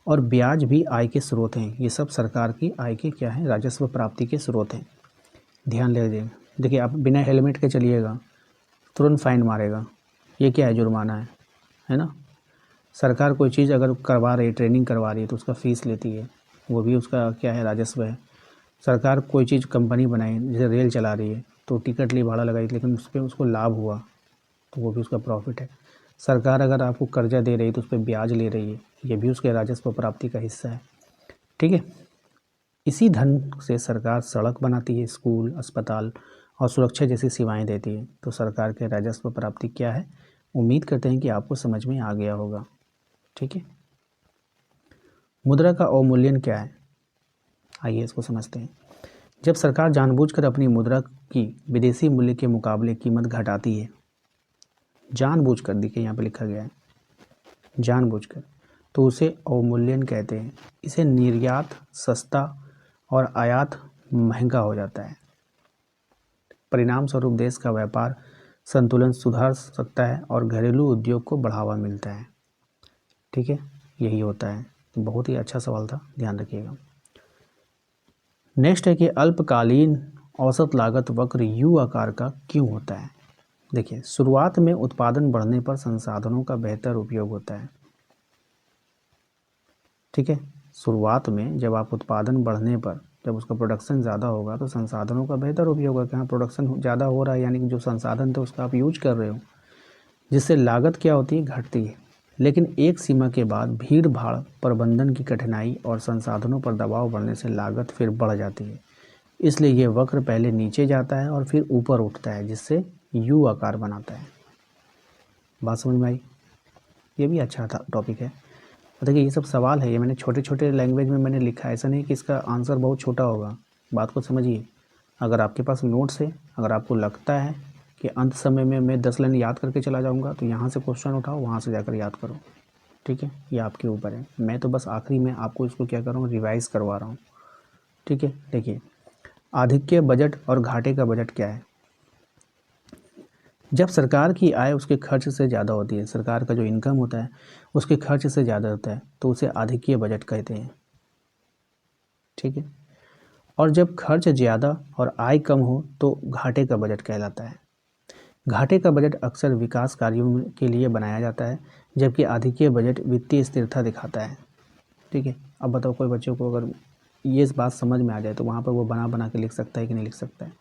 और ब्याज भी आय के स्रोत हैं। ये सब सरकार की आय के क्या है? राजस्व प्राप्ति के स्रोत हैं। ध्यान ले लीजिए। देखिए आप बिना हेलमेट के चलिएगा, तुरंत फाइन मारेगा। ये क्या है? जुर्माना है ना। सरकार कोई चीज़ अगर करवा रही है, ट्रेनिंग करवा रही है तो उसका फ़ीस लेती है, वो भी उसका क्या है? राजस्व है। सरकार कोई चीज़ कंपनी बनाई, जैसे रेल चला रही है तो टिकट ली, भाड़ा लगाई, लेकिन उस पर उसको लाभ हुआ तो वो भी उसका प्रॉफिट है। सरकार अगर आपको कर्जा दे रही है तो उस पर ब्याज ले रही है, ये भी उसके राजस्व प्राप्ति का हिस्सा है। ठीक है। इसी धन से सरकार सड़क बनाती है, स्कूल, अस्पताल और सुरक्षा जैसी सेवाएं देती है। तो सरकार के राजस्व प्राप्ति क्या है? उम्मीद करते हैं कि आपको समझ में आ गया होगा। ठीक है। मुद्रा का अवमूल्यन क्या है? आइए इसको समझते हैं। जब सरकार जानबूझकर अपनी मुद्रा की विदेशी मूल्य के मुकाबले कीमत घटाती है, जानबूझकर, देखिए यहाँ पे लिखा गया है जानबूझकर, तो उसे अवमूल्यन कहते हैं। इसे निर्यात सस्ता और आयात महंगा हो जाता है। परिणाम स्वरूप देश का व्यापार संतुलन सुधार सकता है और घरेलू उद्योग को बढ़ावा मिलता है। ठीक है, यही होता है। तो बहुत ही अच्छा सवाल था, ध्यान रखिएगा। नेक्स्ट है कि अल्पकालीन औसत लागत वक्र यू आकार का क्यों होता है? देखिए शुरुआत में उत्पादन बढ़ने पर संसाधनों का बेहतर उपयोग होता है। ठीक है, शुरुआत में जब आप उत्पादन बढ़ने पर, जब उसका प्रोडक्शन ज़्यादा होगा तो संसाधनों का बेहतर उपयोग होगा। कहाँ प्रोडक्शन ज़्यादा हो रहा है यानी कि जो संसाधन थे उसका आप यूज कर रहे हो, जिससे लागत क्या होती है? घटती है। लेकिन एक सीमा के बाद भीड़ भाड़, प्रबंधन की कठिनाई और संसाधनों पर दबाव बढ़ने से लागत फिर बढ़ जाती है। इसलिए ये वक्र पहले नीचे जाता है और फिर ऊपर उठता है, जिससे यू आकार बनाता है। बात समझ में आई? ये भी अच्छा था टॉपिक है। देखिए ये सब सवाल है, ये मैंने छोटे छोटे लैंग्वेज में मैंने लिखा है। ऐसा नहीं कि इसका आंसर बहुत छोटा होगा। बात को समझिए। अगर आपके पास नोट्स है, अगर आपको लगता है कि अंत समय में मैं 10 लाइन याद करके चला जाऊंगा, तो यहाँ से क्वेश्चन उठाओ, वहाँ से जाकर याद करो। ठीक है, ये आपके ऊपर है। मैं तो बस आखिरी में आपको इसको क्या कर रहा हूँ, रिवाइज़ करवा रहा हूँ। ठीक है, देखिए आधिक्य बजट और घाटे का बजट क्या है। जब सरकार की आय उसके खर्च से ज़्यादा होती है, सरकार का जो इनकम होता है उसके खर्च से ज़्यादा होता है, तो उसे आधिक्य बजट कहते हैं। ठीक है, और जब खर्च ज़्यादा और आय कम हो तो घाटे का बजट कहलाता है। घाटे का बजट अक्सर विकास कार्यों के लिए बनाया जाता है, जबकि आधिक्य बजट वित्तीय स्थिरता दिखाता है। ठीक है, अब बताओ कोई बच्चों को अगर ये इस बात समझ में आ जाए तो वहाँ पर वो बना बना के लिख सकता है कि नहीं लिख सकता है।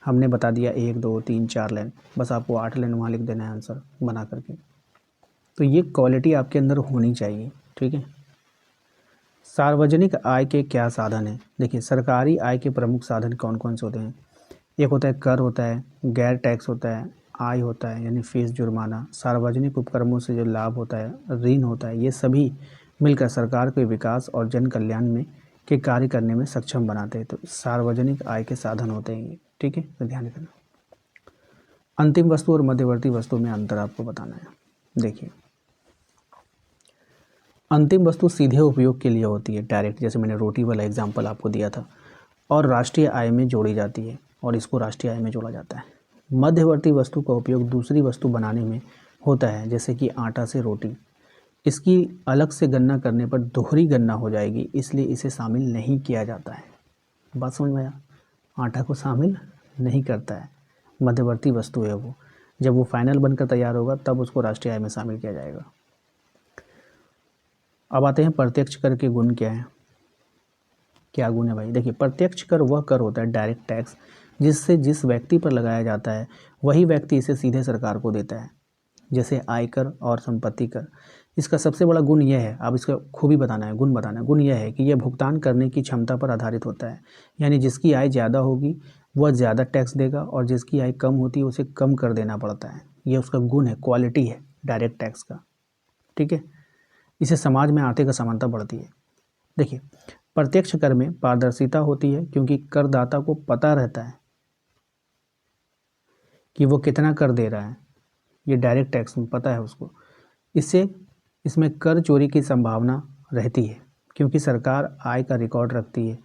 हमने बता दिया 1 2 3 4 लाइन, बस आपको 8 लाइन वहाँ लिख देना है आंसर बना करके। तो ये क्वालिटी आपके अंदर होनी चाहिए। ठीक है, सार्वजनिक आय के क्या साधन हैं। देखिए सरकारी आय के प्रमुख साधन कौन कौन से होते हैं। एक होता है कर होता है, गैर टैक्स होता है, आय होता है यानी फीस जुर्माना, सार्वजनिक उपक्रमों से जो लाभ होता है, ऋण होता है। ये सभी मिलकर सरकार के विकास और जन कल्याण में के कार्य करने में सक्षम बनाते हैं। तो सार्वजनिक आय के साधन होते हैं ये। ठीक है, तो ध्यान रखना। अंतिम वस्तु और मध्यवर्ती वस्तु में अंतर आपको बताना है। देखिए अंतिम वस्तु सीधे उपयोग के लिए होती है, डायरेक्ट, जैसे मैंने रोटी वाला एग्जाम्पल आपको दिया था, और राष्ट्रीय आय में जोड़ी जाती है और इसको राष्ट्रीय आय में जोड़ा जाता है। मध्यवर्ती वस्तु का उपयोग दूसरी वस्तु बनाने में होता है, जैसे कि आटा से रोटी। इसकी अलग से गणना करने पर दोहरी गणना हो जाएगी, इसलिए इसे शामिल नहीं किया जाता है। बात समझ में आया, आटा को शामिल नहीं करता है, मध्यवर्ती वस्तु है वो। जब वो फाइनल बनकर तैयार होगा तब उसको राष्ट्रीय आय में शामिल किया जाएगा। अब आते हैं प्रत्यक्ष कर के गुण क्या है। क्या गुण है भाई। देखिए प्रत्यक्ष कर वह कर होता है, डायरेक्ट टैक्स, जिससे जिस व्यक्ति पर लगाया जाता है वही व्यक्ति इसे सीधे सरकार को देता है, जैसे आयकर और संपत्ति कर। इसका सबसे बड़ा गुण यह है, अब इसका खूबी बताना है, गुण बताना है। गुण यह है कि यह भुगतान करने की क्षमता पर आधारित होता है, यानी जिसकी आय ज़्यादा होगी वह ज़्यादा टैक्स देगा और जिसकी आय कम होती है उसे कम कर देना पड़ता है। यह उसका गुण है, क्वालिटी है डायरेक्ट टैक्स का। ठीक है, इससे समाज में आर्थिक असमानता बढ़ती है। देखिए प्रत्यक्ष कर में पारदर्शिता होती है, क्योंकि करदाता को पता रहता है कि वो कितना कर दे रहा है। ये डायरेक्ट टैक्स में पता है उसको। इससे इसमें कर चोरी की संभावना रहती है, क्योंकि सरकार आय का रिकॉर्ड रखती है।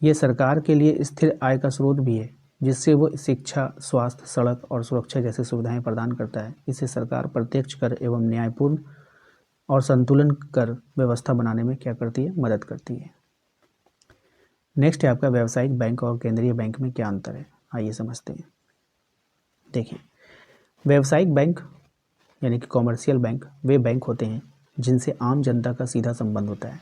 ये सरकार के लिए स्थिर आय का स्रोत भी है, जिससे वो शिक्षा, स्वास्थ्य, सड़क और सुरक्षा जैसी सुविधाएं प्रदान करता है। इससे सरकार प्रत्यक्ष कर एवं न्यायपूर्ण और संतुलन कर व्यवस्था बनाने में क्या करती है, मदद करती है। नेक्स्ट है आपका व्यावसायिक बैंक और केंद्रीय बैंक में क्या अंतर है, आइए समझते हैं। देखिए व्यावसायिक बैंक यानी कि कॉमर्शियल बैंक वे बैंक होते हैं जिनसे आम जनता का सीधा संबंध होता है।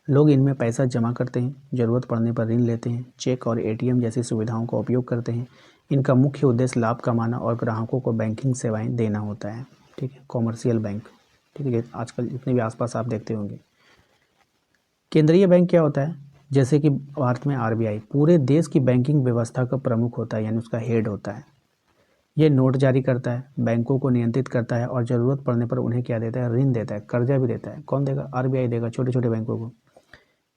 लोग इनमें पैसा जमा करते हैं, ज़रूरत पड़ने पर ऋण लेते हैं, चेक और एटीएम जैसी सुविधाओं का उपयोग करते हैं। इनका मुख्य उद्देश्य लाभ कमाना और ग्राहकों को बैंकिंग सेवाएं देना होता है। ठीक है, कॉमर्शियल बैंक। ठीक है, आजकल जितने भी आसपास आप देखते होंगे। केंद्रीय बैंक क्या होता है, जैसे कि भारत में आरबीआई पूरे देश की बैंकिंग व्यवस्था का प्रमुख होता है, यानी उसका हेड होता है। ये नोट जारी करता है, बैंकों को नियंत्रित करता है और ज़रूरत पड़ने पर उन्हें क्या देता है, ऋण देता है, कर्जा भी देता है। कौन देगा, आरबीआई देगा छोटे छोटे बैंकों को।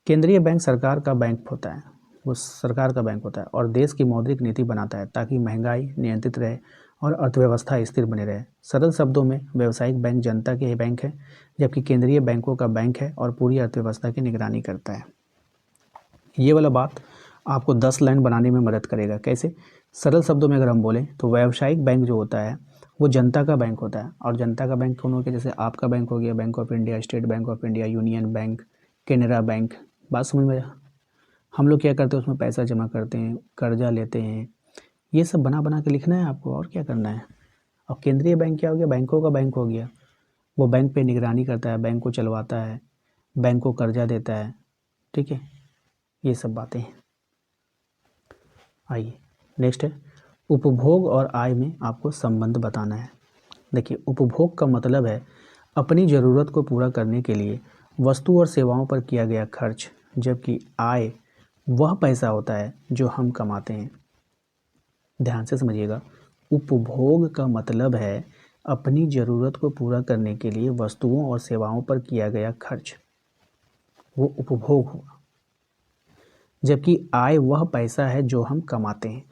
केंद्रीय बैंक सरकार का बैंक होता है, वो सरकार का बैंक होता है और देश की मौद्रिक नीति बनाता है ताकि महंगाई नियंत्रित रहे और अर्थव्यवस्था स्थिर बने रहे। सरल शब्दों में व्यावसायिक बैंक जनता के बैंक है, जबकि केंद्रीय बैंकों का बैंक है और पूरी अर्थव्यवस्था की निगरानी करता है। ये वाला बात आपको 10 लाइन बनाने में मदद करेगा। कैसे, सरल शब्दों में अगर हम बोलें तो व्यावसायिक बैंक जो होता है वो जनता का बैंक होता है। और जनता का बैंक कौन हो गया, जैसे आपका बैंक हो गया, bank of India, state bank of India, union bank, Canara bank. बात समझ में आया। हम लोग क्या करते हैं, उसमें पैसा जमा करते हैं, कर्जा लेते हैं, ये सब बना बना के लिखना है आपको, और क्या करना है। और केंद्रीय बैंक क्या हो गया, बैंकों का बैंक हो गया, वो बैंक पे निगरानी करता है, बैंक को चलवाता है, बैंक को कर्जा देता है। ठीक है, ये सब बातें हैं। आइए नेक्स्ट है, उपभोग और आय में आपको संबंध बताना है। देखिए उपभोग का मतलब है अपनी ज़रूरत को पूरा करने के लिए वस्तु और सेवाओं पर किया गया खर्च, जबकि आय वह पैसा होता है जो हम कमाते हैं। ध्यान से समझिएगा, उपभोग का मतलब है अपनी ज़रूरत को पूरा करने के लिए वस्तुओं और सेवाओं पर किया गया खर्च, वो उपभोग हुआ। जबकि आय वह पैसा है जो हम कमाते हैं।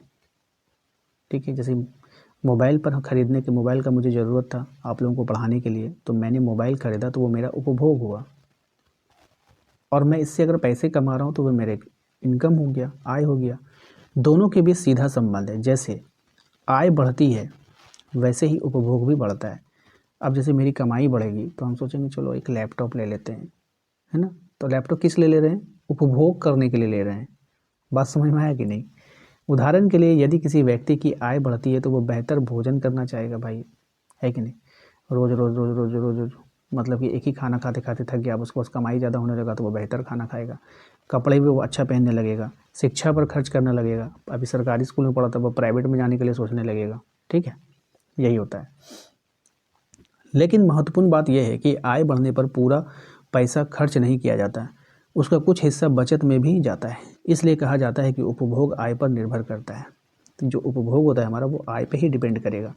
ठीक है, जैसे मोबाइल पर ख़रीदने के मोबाइल का मुझे ज़रूरत था आप लोगों को पढ़ाने के लिए, तो मैंने मोबाइल ख़रीदा तो वो मेरा उपभोग हुआ, और मैं इससे अगर पैसे कमा रहा हूँ तो वो मेरे इनकम हो गया, आय हो गया। दोनों के बीच सीधा संबंध है। जैसे आय बढ़ती है वैसे ही उपभोग भी बढ़ता है। अब जैसे मेरी कमाई बढ़ेगी तो हम सोचेंगे चलो एक लैपटॉप ले लेते हैं, है ना। तो लैपटॉप किस लिए ले रहे हैं? उपभोग करने के लिए ले रहे हैं। बात समझ में आया कि नहीं? उदाहरण के लिए यदि किसी व्यक्ति की आय बढ़ती है तो वो बेहतर भोजन करना चाहेगा भाई, है कि नहीं। रोज़ रोज़ रोज़ रोज़ रोज़ रोज़ मतलब कि एक ही खाना खाते खाते थक गया, अब उसको कमाई ज़्यादा होने लगा तो वो बेहतर खाना खाएगा, कपड़े भी वो अच्छा पहनने लगेगा, शिक्षा पर खर्च करने लगेगा। अभी सरकारी स्कूल में पढ़ा था वो प्राइवेट में जाने के लिए सोचने लगेगा। ठीक है, यही होता है। लेकिन महत्वपूर्ण बात यह है कि आय बढ़ने पर पूरा पैसा खर्च नहीं किया जाता है, उसका कुछ हिस्सा बचत में भी जाता है। इसलिए कहा जाता है कि उपभोग आय पर निर्भर करता है। तो जो उपभोग होता है हमारा वो आय पे ही डिपेंड करेगा,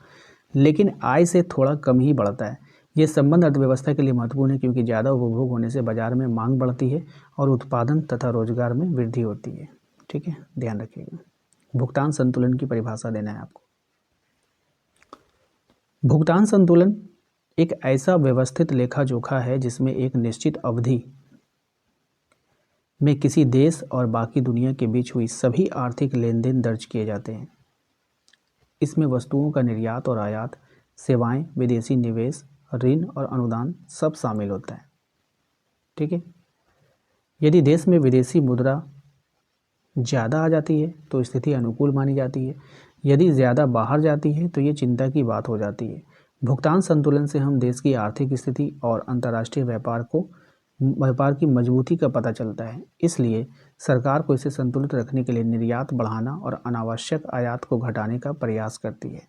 लेकिन आय से थोड़ा कम ही बढ़ता है। ये संबंध अर्थव्यवस्था के लिए महत्वपूर्ण है क्योंकि ज़्यादा उपभोग होने से बाजार में मांग बढ़ती है और उत्पादन तथा रोजगार में वृद्धि होती है। ठीक है, ध्यान रखिएगा। भुगतान संतुलन की परिभाषा देना है आपको। भुगतान संतुलन एक ऐसा व्यवस्थित लेखा जोखा है जिसमें एक निश्चित अवधि में किसी देश और बाकी दुनिया के बीच हुई सभी आर्थिक लेन देन दर्ज किए जाते हैं। इसमें वस्तुओं का निर्यात और आयात, सेवाएं, विदेशी निवेश, ऋण और अनुदान सब शामिल होता है। ठीक है, यदि देश में विदेशी मुद्रा ज़्यादा आ जाती है तो स्थिति अनुकूल मानी जाती है, यदि ज़्यादा बाहर जाती है तो ये चिंता की बात हो जाती है। भुगतान संतुलन से हम देश की आर्थिक स्थिति और अंतर्राष्ट्रीय व्यापार की मजबूती का पता चलता है। इसलिए सरकार को इसे संतुलित रखने के लिए निर्यात बढ़ाना और अनावश्यक आयात को घटाने का प्रयास करती है।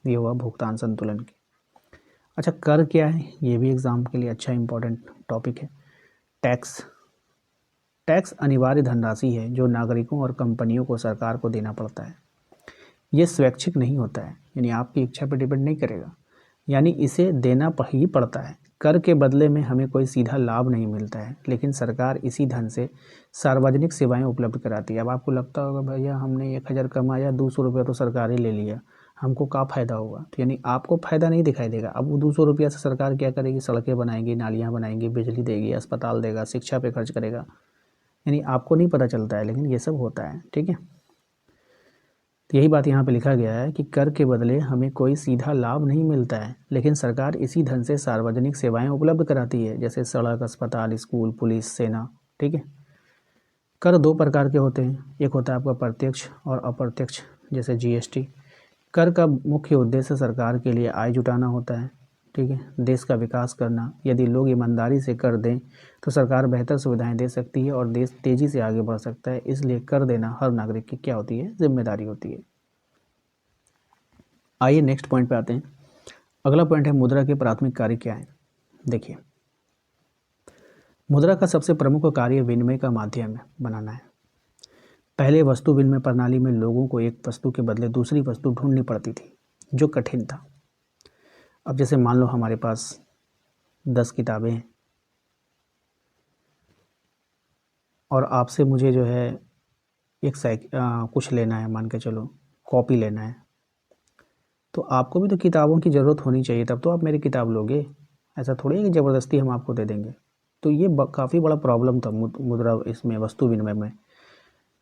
ये हुआ भुगतान संतुलन की। अच्छा, कर क्या है? ये भी एग्ज़ाम के लिए अच्छा इंपॉर्टेंट टॉपिक है। टैक्स अनिवार्य धनराशि है जो नागरिकों और कंपनियों को सरकार को देना पड़ता है। ये स्वैच्छिक नहीं होता है, यानी आपकी इच्छा पर डिपेंड नहीं करेगा, यानी इसे देना ही पड़ता है। कर के बदले में हमें कोई सीधा लाभ नहीं मिलता है, लेकिन सरकार इसी धन से सार्वजनिक सेवाएं उपलब्ध कराती है। अब आपको लगता होगा भैया हमने 1000 कमाया, 200 रुपया तो सरकार ही ले लिया, हमको क्या फ़ायदा होगा? तो यानी आपको फ़ायदा नहीं दिखाई देगा। अब वो 200 रुपया से सरकार क्या करेगी? सड़कें बनाएगी, नालियाँ बनाएंगी, बिजली देगी, अस्पताल देगा, शिक्षा पे खर्च करेगा। यानी आपको नहीं पता चलता है, लेकिन ये सब होता है। ठीक है, तो यही बात यहाँ पे लिखा गया है कि कर के बदले हमें कोई सीधा लाभ नहीं मिलता है, लेकिन सरकार इसी धन से सार्वजनिक सेवाएं उपलब्ध कराती है, जैसे सड़क, अस्पताल, स्कूल, पुलिस, सेना। ठीक है, कर दो प्रकार के होते हैं, एक होता है आपका प्रत्यक्ष और अप्रत्यक्ष, जैसे जीएसटी। कर का मुख्य उद्देश्य सरकार के लिए आय जुटाना होता है। ठीक है, देश का विकास करना। यदि लोग ईमानदारी से कर दें तो सरकार बेहतर सुविधाएं दे सकती है और देश तेज़ी से आगे बढ़ सकता है। इसलिए कर देना हर नागरिक की क्या होती है? जिम्मेदारी होती है। आइए नेक्स्ट पॉइंट पे आते हैं। अगला पॉइंट है मुद्रा के प्राथमिक कार्य क्या है। देखिए, मुद्रा का सबसे प्रमुख कार्य विनिमय का माध्यम बनाना है। पहले वस्तु विनिमय प्रणाली में लोगों को एक वस्तु के बदले दूसरी वस्तु ढूंढनी पड़ती थी, जो कठिन था। अब जैसे मान लो हमारे पास 10 किताबें हैं और आपसे मुझे जो है एक कुछ लेना है, मान के चलो कॉपी लेना है, तो आपको भी तो किताबों की ज़रूरत होनी चाहिए, तब तो आप मेरी किताब लोगे। ऐसा थोड़ी है कि ज़बरदस्ती हम आपको दे देंगे। तो ये काफ़ी बड़ा प्रॉब्लम था मुद्रा इसमें, वस्तु विनिमय में।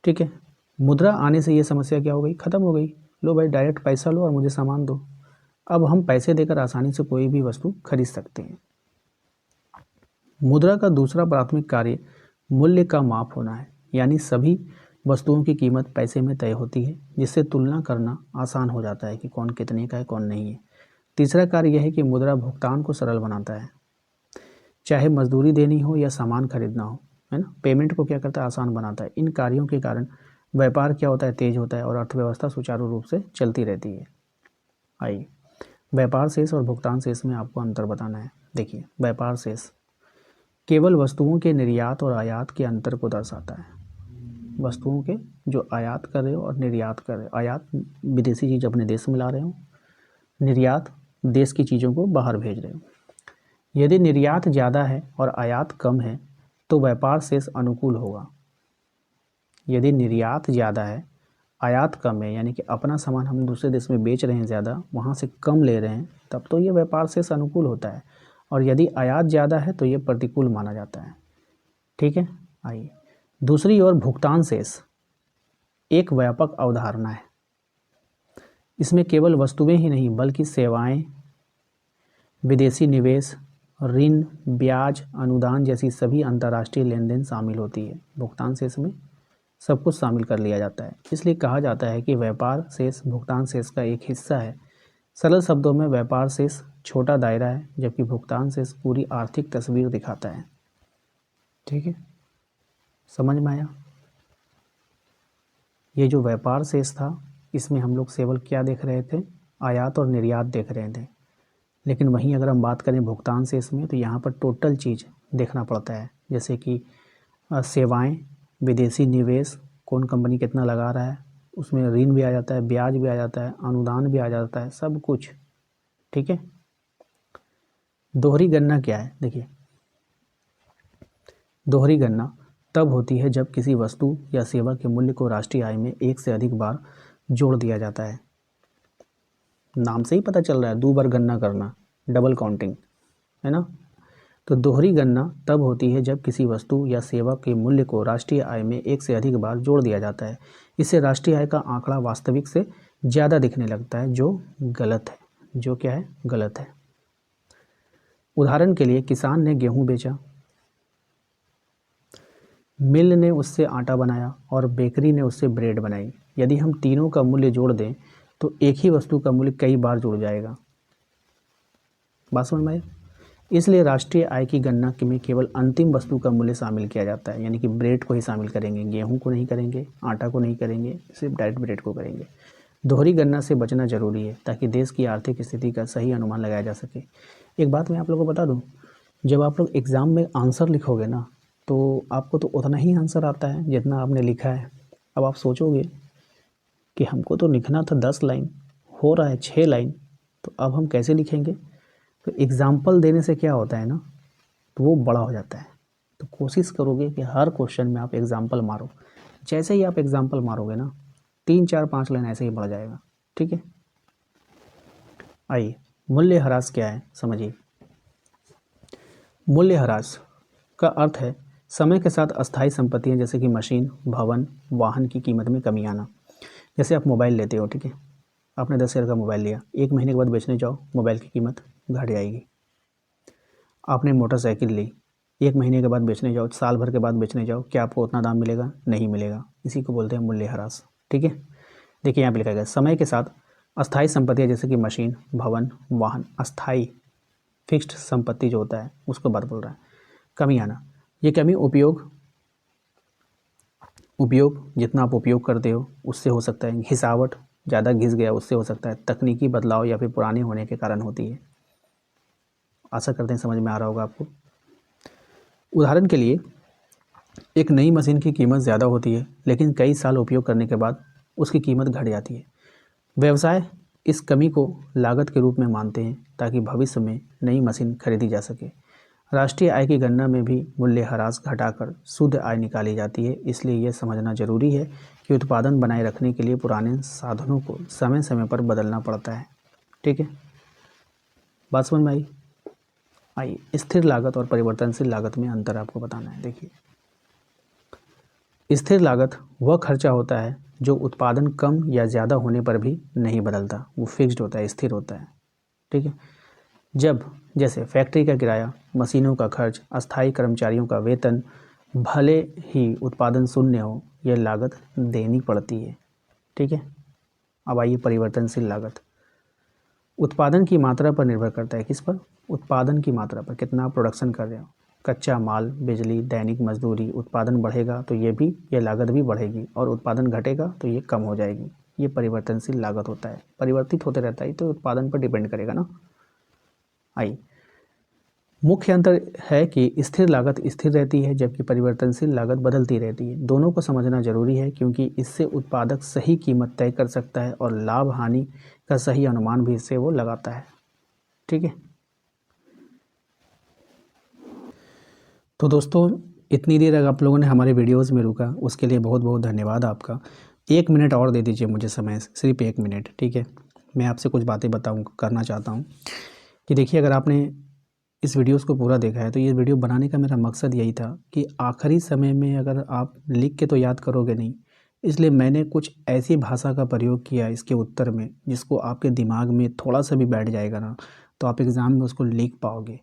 ठीक है, मुद्रा आने से ये समस्या क्या हो गई? ख़त्म हो गई। लो भाई, डायरेक्ट पैसा लो और मुझे सामान दो। अब हम पैसे देकर आसानी से कोई भी वस्तु खरीद सकते हैं। मुद्रा का दूसरा प्राथमिक कार्य मूल्य का माप होना है, यानी सभी वस्तुओं की कीमत पैसे में तय होती है, जिससे तुलना करना आसान हो जाता है कि कौन कितने का है, कौन नहीं है। तीसरा कार्य यह है कि मुद्रा भुगतान को सरल बनाता है, चाहे मजदूरी देनी हो या सामान खरीदना हो, है ना। पेमेंट को क्या करता है? आसान बनाता है। इन कार्यों के कारण व्यापार क्या होता है? तेज होता है और अर्थव्यवस्था सुचारू रूप से चलती रहती है। आइए, व्यापार शेष और भुगतान शेष में आपको अंतर बताना है। देखिए, व्यापार शेष केवल वस्तुओं के निर्यात और आयात के अंतर को दर्शाता है। वस्तुओं के जो आयात कर रहे हो और निर्यात कर रहे हो, आयात विदेशी चीज़ अपने देश में ला रहे हो, निर्यात देश की चीज़ों को बाहर भेज रहे हो। यदि निर्यात ज़्यादा है और आयात कम है तो व्यापार शेष अनुकूल होगा। यदि निर्यात ज़्यादा है, आयात कम है, यानी कि अपना सामान हम दूसरे देश में बेच रहे हैं ज़्यादा, वहाँ से कम ले रहे हैं, तब तो ये व्यापार शेष अनुकूल होता है। और यदि आयात ज़्यादा है तो ये प्रतिकूल माना जाता है। ठीक है, आइए दूसरी ओर भुगतान शेष एक व्यापक अवधारणा है। इसमें केवल वस्तुएं ही नहीं बल्कि सेवाएं, विदेशी निवेश, ऋण, ब्याज, अनुदान जैसी सभी अंतर्राष्ट्रीय लेन देन शामिल होती है। भुगतान शेष में सब कुछ शामिल कर लिया जाता है। इसलिए कहा जाता है कि व्यापार शेष भुगतान शेष का एक हिस्सा है। सरल शब्दों में व्यापार शेष छोटा दायरा है, जबकि भुगतान शेष पूरी आर्थिक तस्वीर दिखाता है। ठीक है, समझ में आया? ये जो व्यापार शेष था, इसमें हम लोग केवल क्या देख रहे थे? आयात और निर्यात देख रहे थे। लेकिन वहीं अगर हम बात करें भुगतान शेष में, तो यहाँ पर टोटल चीज़ देखना पड़ता है, जैसे कि सेवाएं, विदेशी निवेश, कौन कंपनी कितना लगा रहा है, उसमें ऋण भी आ जाता है, ब्याज भी आ जाता है, अनुदान भी आ जाता है, सब कुछ। ठीक है, दोहरी गणना क्या है? देखिए, दोहरी गणना तब होती है जब किसी वस्तु या सेवा के मूल्य को राष्ट्रीय आय में एक से अधिक बार जोड़ दिया जाता है। नाम से ही पता चल रहा है, दो बार गणना करना, डबल काउंटिंग, है ना। तो दोहरी गणना तब होती है जब किसी वस्तु या सेवा के मूल्य को राष्ट्रीय आय में एक से अधिक बार जोड़ दिया जाता है। इससे राष्ट्रीय आय का आंकड़ा वास्तविक से ज़्यादा दिखने लगता है, जो गलत है। जो क्या है? गलत है। उदाहरण के लिए, किसान ने गेहूँ बेचा, मिल ने उससे आटा बनाया और बेकरी ने उससे ब्रेड बनाई। यदि हम तीनों का मूल्य जोड़ दें तो एक ही वस्तु का मूल्य कई बार जुड़ जाएगा। बात समझ में आई? इसलिए राष्ट्रीय आय की गणना में केवल अंतिम वस्तु का मूल्य शामिल किया जाता है, यानी कि ब्रेड को ही शामिल करेंगे, गेहूं को नहीं करेंगे, आटा को नहीं करेंगे, सिर्फ डायरेक्ट ब्रेड को करेंगे। दोहरी गणना से बचना जरूरी है ताकि देश की आर्थिक स्थिति का सही अनुमान लगाया जा सके। एक बात मैं आप लोगों को बता दूं, जब आप लोग एग्ज़ाम में आंसर लिखोगे ना, तो आपको तो उतना ही आंसर आता है जितना आपने लिखा है। अब आप सोचोगे कि हमको तो लिखना था 10 लाइन, हो रहा है 6 लाइन, तो अब हम कैसे लिखेंगे? तो एग्ज़ाम्पल देने से क्या होता है ना, तो वो बड़ा हो जाता है। तो कोशिश करोगे कि हर क्वेश्चन में आप एग्ज़ाम्पल मारो। जैसे ही आप एग्ज़ाम्पल मारोगे ना, 3 4 5 लाइन ऐसे ही बढ़ जाएगा। ठीक है, आइए मूल्यह्रास क्या है समझिए। मूल्यह्रास का अर्थ है समय के साथ अस्थायी संपत्तियां जैसे कि मशीन, भवन, वाहन की कीमत में कमी आना। जैसे आप मोबाइल लेते हो, ठीक है, आपने 10,000 का मोबाइल लिया, 1 महीने के बाद बेचने जाओ, मोबाइल की कीमत घट जाएगी। आपने मोटरसाइकिल ली, 1 महीने के बाद बेचने जाओ, साल भर के बाद बेचने जाओ, क्या आपको उतना दाम मिलेगा? नहीं मिलेगा। इसी को बोलते हैं मूल्यह्रास। ठीक है, देखिए यहाँ पे लिखा गया, समय के साथ अस्थायी संपत्तियाँ जैसे कि मशीन, भवन, वाहन, अस्थायी फिक्स्ड संपत्ति जो होता है उसको बात बोल रहा है। कमी आना, ये कमी उपयोग जितना आप उपयोग करते हो उससे हो सकता है। घिसावट, ज़्यादा घिस गया उससे हो सकता है। तकनीकी बदलाव या फिर पुराने होने के कारण होती है। आशा करते हैं समझ में आ रहा होगा आपको। उदाहरण के लिए, एक नई मशीन की कीमत ज़्यादा होती है, लेकिन कई साल उपयोग करने के बाद उसकी कीमत घट जाती है। व्यवसाय इस कमी को लागत के रूप में मानते हैं ताकि भविष्य में नई मशीन खरीदी जा सके। राष्ट्रीय आय की गणना में भी मूल्यह्रास घटाकर शुद्ध आय निकाली जाती है। इसलिए यह समझना जरूरी है कि उत्पादन बनाए रखने के लिए पुराने साधनों को समय समय पर बदलना पड़ता है। ठीक है, बात समझ में आई? आइए स्थिर लागत और परिवर्तनशील लागत में अंतर आपको बताना है। देखिए, स्थिर लागत वह खर्चा होता है जो उत्पादन कम या ज़्यादा होने पर भी नहीं बदलता, वो फिक्स्ड होता है, स्थिर होता है। ठीक है, जब जैसे फैक्ट्री का किराया, मशीनों का खर्च, अस्थायी कर्मचारियों का वेतन, भले ही उत्पादन शून्य हो, यह लागत देनी पड़ती है। ठीक है, अब आइए परिवर्तनशील लागत। उत्पादन की मात्रा पर निर्भर करता है। किस पर? उत्पादन की मात्रा पर, कितना प्रोडक्शन कर रहे हो। कच्चा माल, बिजली, दैनिक मजदूरी। उत्पादन बढ़ेगा तो ये लागत भी बढ़ेगी, और उत्पादन घटेगा तो ये कम हो जाएगी। ये परिवर्तनशील लागत होता है, परिवर्तित होते रहता है, तो उत्पादन पर डिपेंड करेगा ना। आइए, मुख्य अंतर है कि स्थिर लागत स्थिर रहती है जबकि परिवर्तनशील लागत बदलती रहती है। दोनों को समझना जरूरी है क्योंकि इससे उत्पादक सही कीमत तय कर सकता है और लाभ हानि का सही अनुमान भी इससे वो लगाता है। ठीक है, तो दोस्तों इतनी देर अगर आप लोगों ने हमारे वीडियोज़ में रुका, उसके लिए बहुत बहुत धन्यवाद आपका। 1 मिनट और दे दीजिए मुझे समय, सिर्फ 1 मिनट, ठीक है। मैं आपसे कुछ बातें करना चाहता हूँ कि देखिए, अगर आपने इस वीडियोज़ को पूरा देखा है तो ये वीडियो बनाने का मेरा मकसद यही था कि आखिरी समय में अगर आप लिख के तो याद करोगे नहीं, इसलिए मैंने कुछ ऐसी भाषा का प्रयोग किया इसके उत्तर में जिसको आपके दिमाग में थोड़ा सा भी बैठ जाएगा ना, तो आप एग्ज़ाम में उसको लिख पाओगे।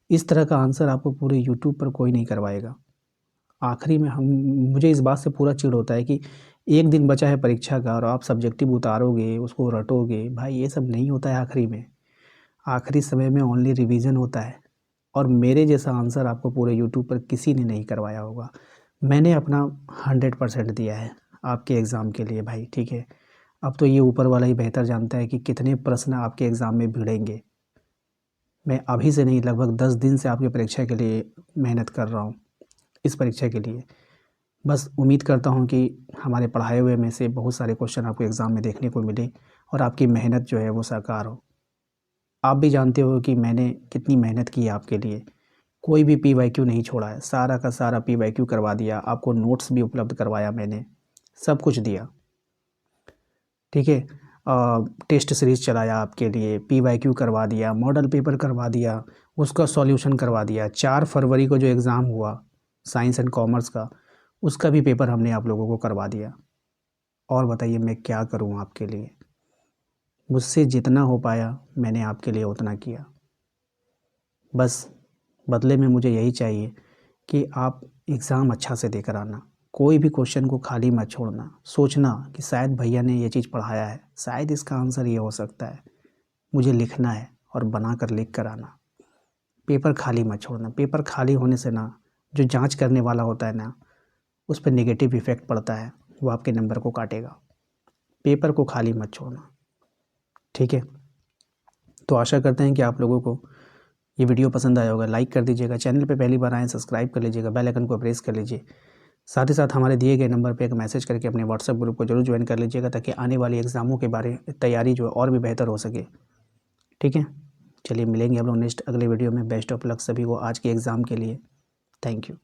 इस तरह का आंसर आपको पूरे यूट्यूब पर कोई नहीं करवाएगा। आखिरी में हम मुझे इस बात से पूरा चिढ़ होता है कि 1 दिन बचा है परीक्षा का और आप सब्जेक्टिव उतारोगे, उसको रटोगे। भाई ये सब नहीं होता है आखिरी में। आखिरी समय में ओनली रिवीजन होता है और मेरे जैसा आंसर आपको पूरे यूट्यूब पर किसी ने नहीं करवाया होगा। मैंने अपना 100% दिया है आपके एग्ज़ाम के लिए भाई, ठीक है। अब तो ये ऊपर वाला ही बेहतर जानता है कि कितने प्रश्न आपके एग्ज़ाम में भिड़ेंगे। मैं अभी से नहीं, लगभग 10 दिन से आपकी परीक्षा के लिए मेहनत कर रहा हूँ, इस परीक्षा के लिए। बस उम्मीद करता हूँ कि हमारे पढ़ाए हुए में से बहुत सारे क्वेश्चन आपको एग्ज़ाम में देखने को मिले और आपकी मेहनत जो है वो साकार हो। आप भी जानते हो कि मैंने कितनी मेहनत की है आपके लिए। कोई भी पीवाईक्यू नहीं छोड़ा है, सारा का सारा पीवाईक्यू करवा दिया, आपको नोट्स भी उपलब्ध करवाया मैंने, सब कुछ दिया, ठीक है। टेस्ट सीरीज़ चलाया आपके लिए, पीवाईक्यू करवा दिया, मॉडल पेपर करवा दिया, उसका सॉल्यूशन करवा दिया। 4 फरवरी को जो एग्ज़ाम हुआ साइंस एंड कॉमर्स का, उसका भी पेपर हमने आप लोगों को करवा दिया। और बताइए मैं क्या करूँ आपके लिए? मुझसे जितना हो पाया मैंने आपके लिए उतना किया। बस बदले में मुझे यही चाहिए कि आप एग्ज़ाम अच्छा से देकर आना। कोई भी क्वेश्चन को खाली मत छोड़ना। सोचना कि शायद भैया ने ये चीज़ पढ़ाया है, शायद इसका आंसर ये हो सकता है। मुझे लिखना है और बनाकर लिख कर आना। पेपर खाली मत छोड़ना। पेपर खाली होने से ना, जो जांच करने वाला होता है ना, उस पर नेगेटिव इफ़ेक्ट पड़ता है, वो आपके नंबर को काटेगा। पेपर को खाली मत छोड़ना, ठीक है। तो आशा करते हैं कि आप लोगों को ये वीडियो पसंद आया होगा। लाइक कर दीजिएगा, चैनल पे पहली बार आएँ सब्सक्राइब कर लीजिएगा, बेल आइकन को प्रेस कर लीजिए। साथ ही साथ हमारे दिए गए नंबर पे एक मैसेज करके अपने व्हाट्सएप ग्रुप को जरूर ज्वाइन कर लीजिएगा, ताकि आने वाली एग्ज़ामों के बारे तैयारी जो है और भी बेहतर हो सके, ठीक है। चलिए मिलेंगे हम लोग नेक्स्ट अगले वीडियो में। बेस्ट ऑफ लक सभी को आज के एग्ज़ाम के लिए। Thank you.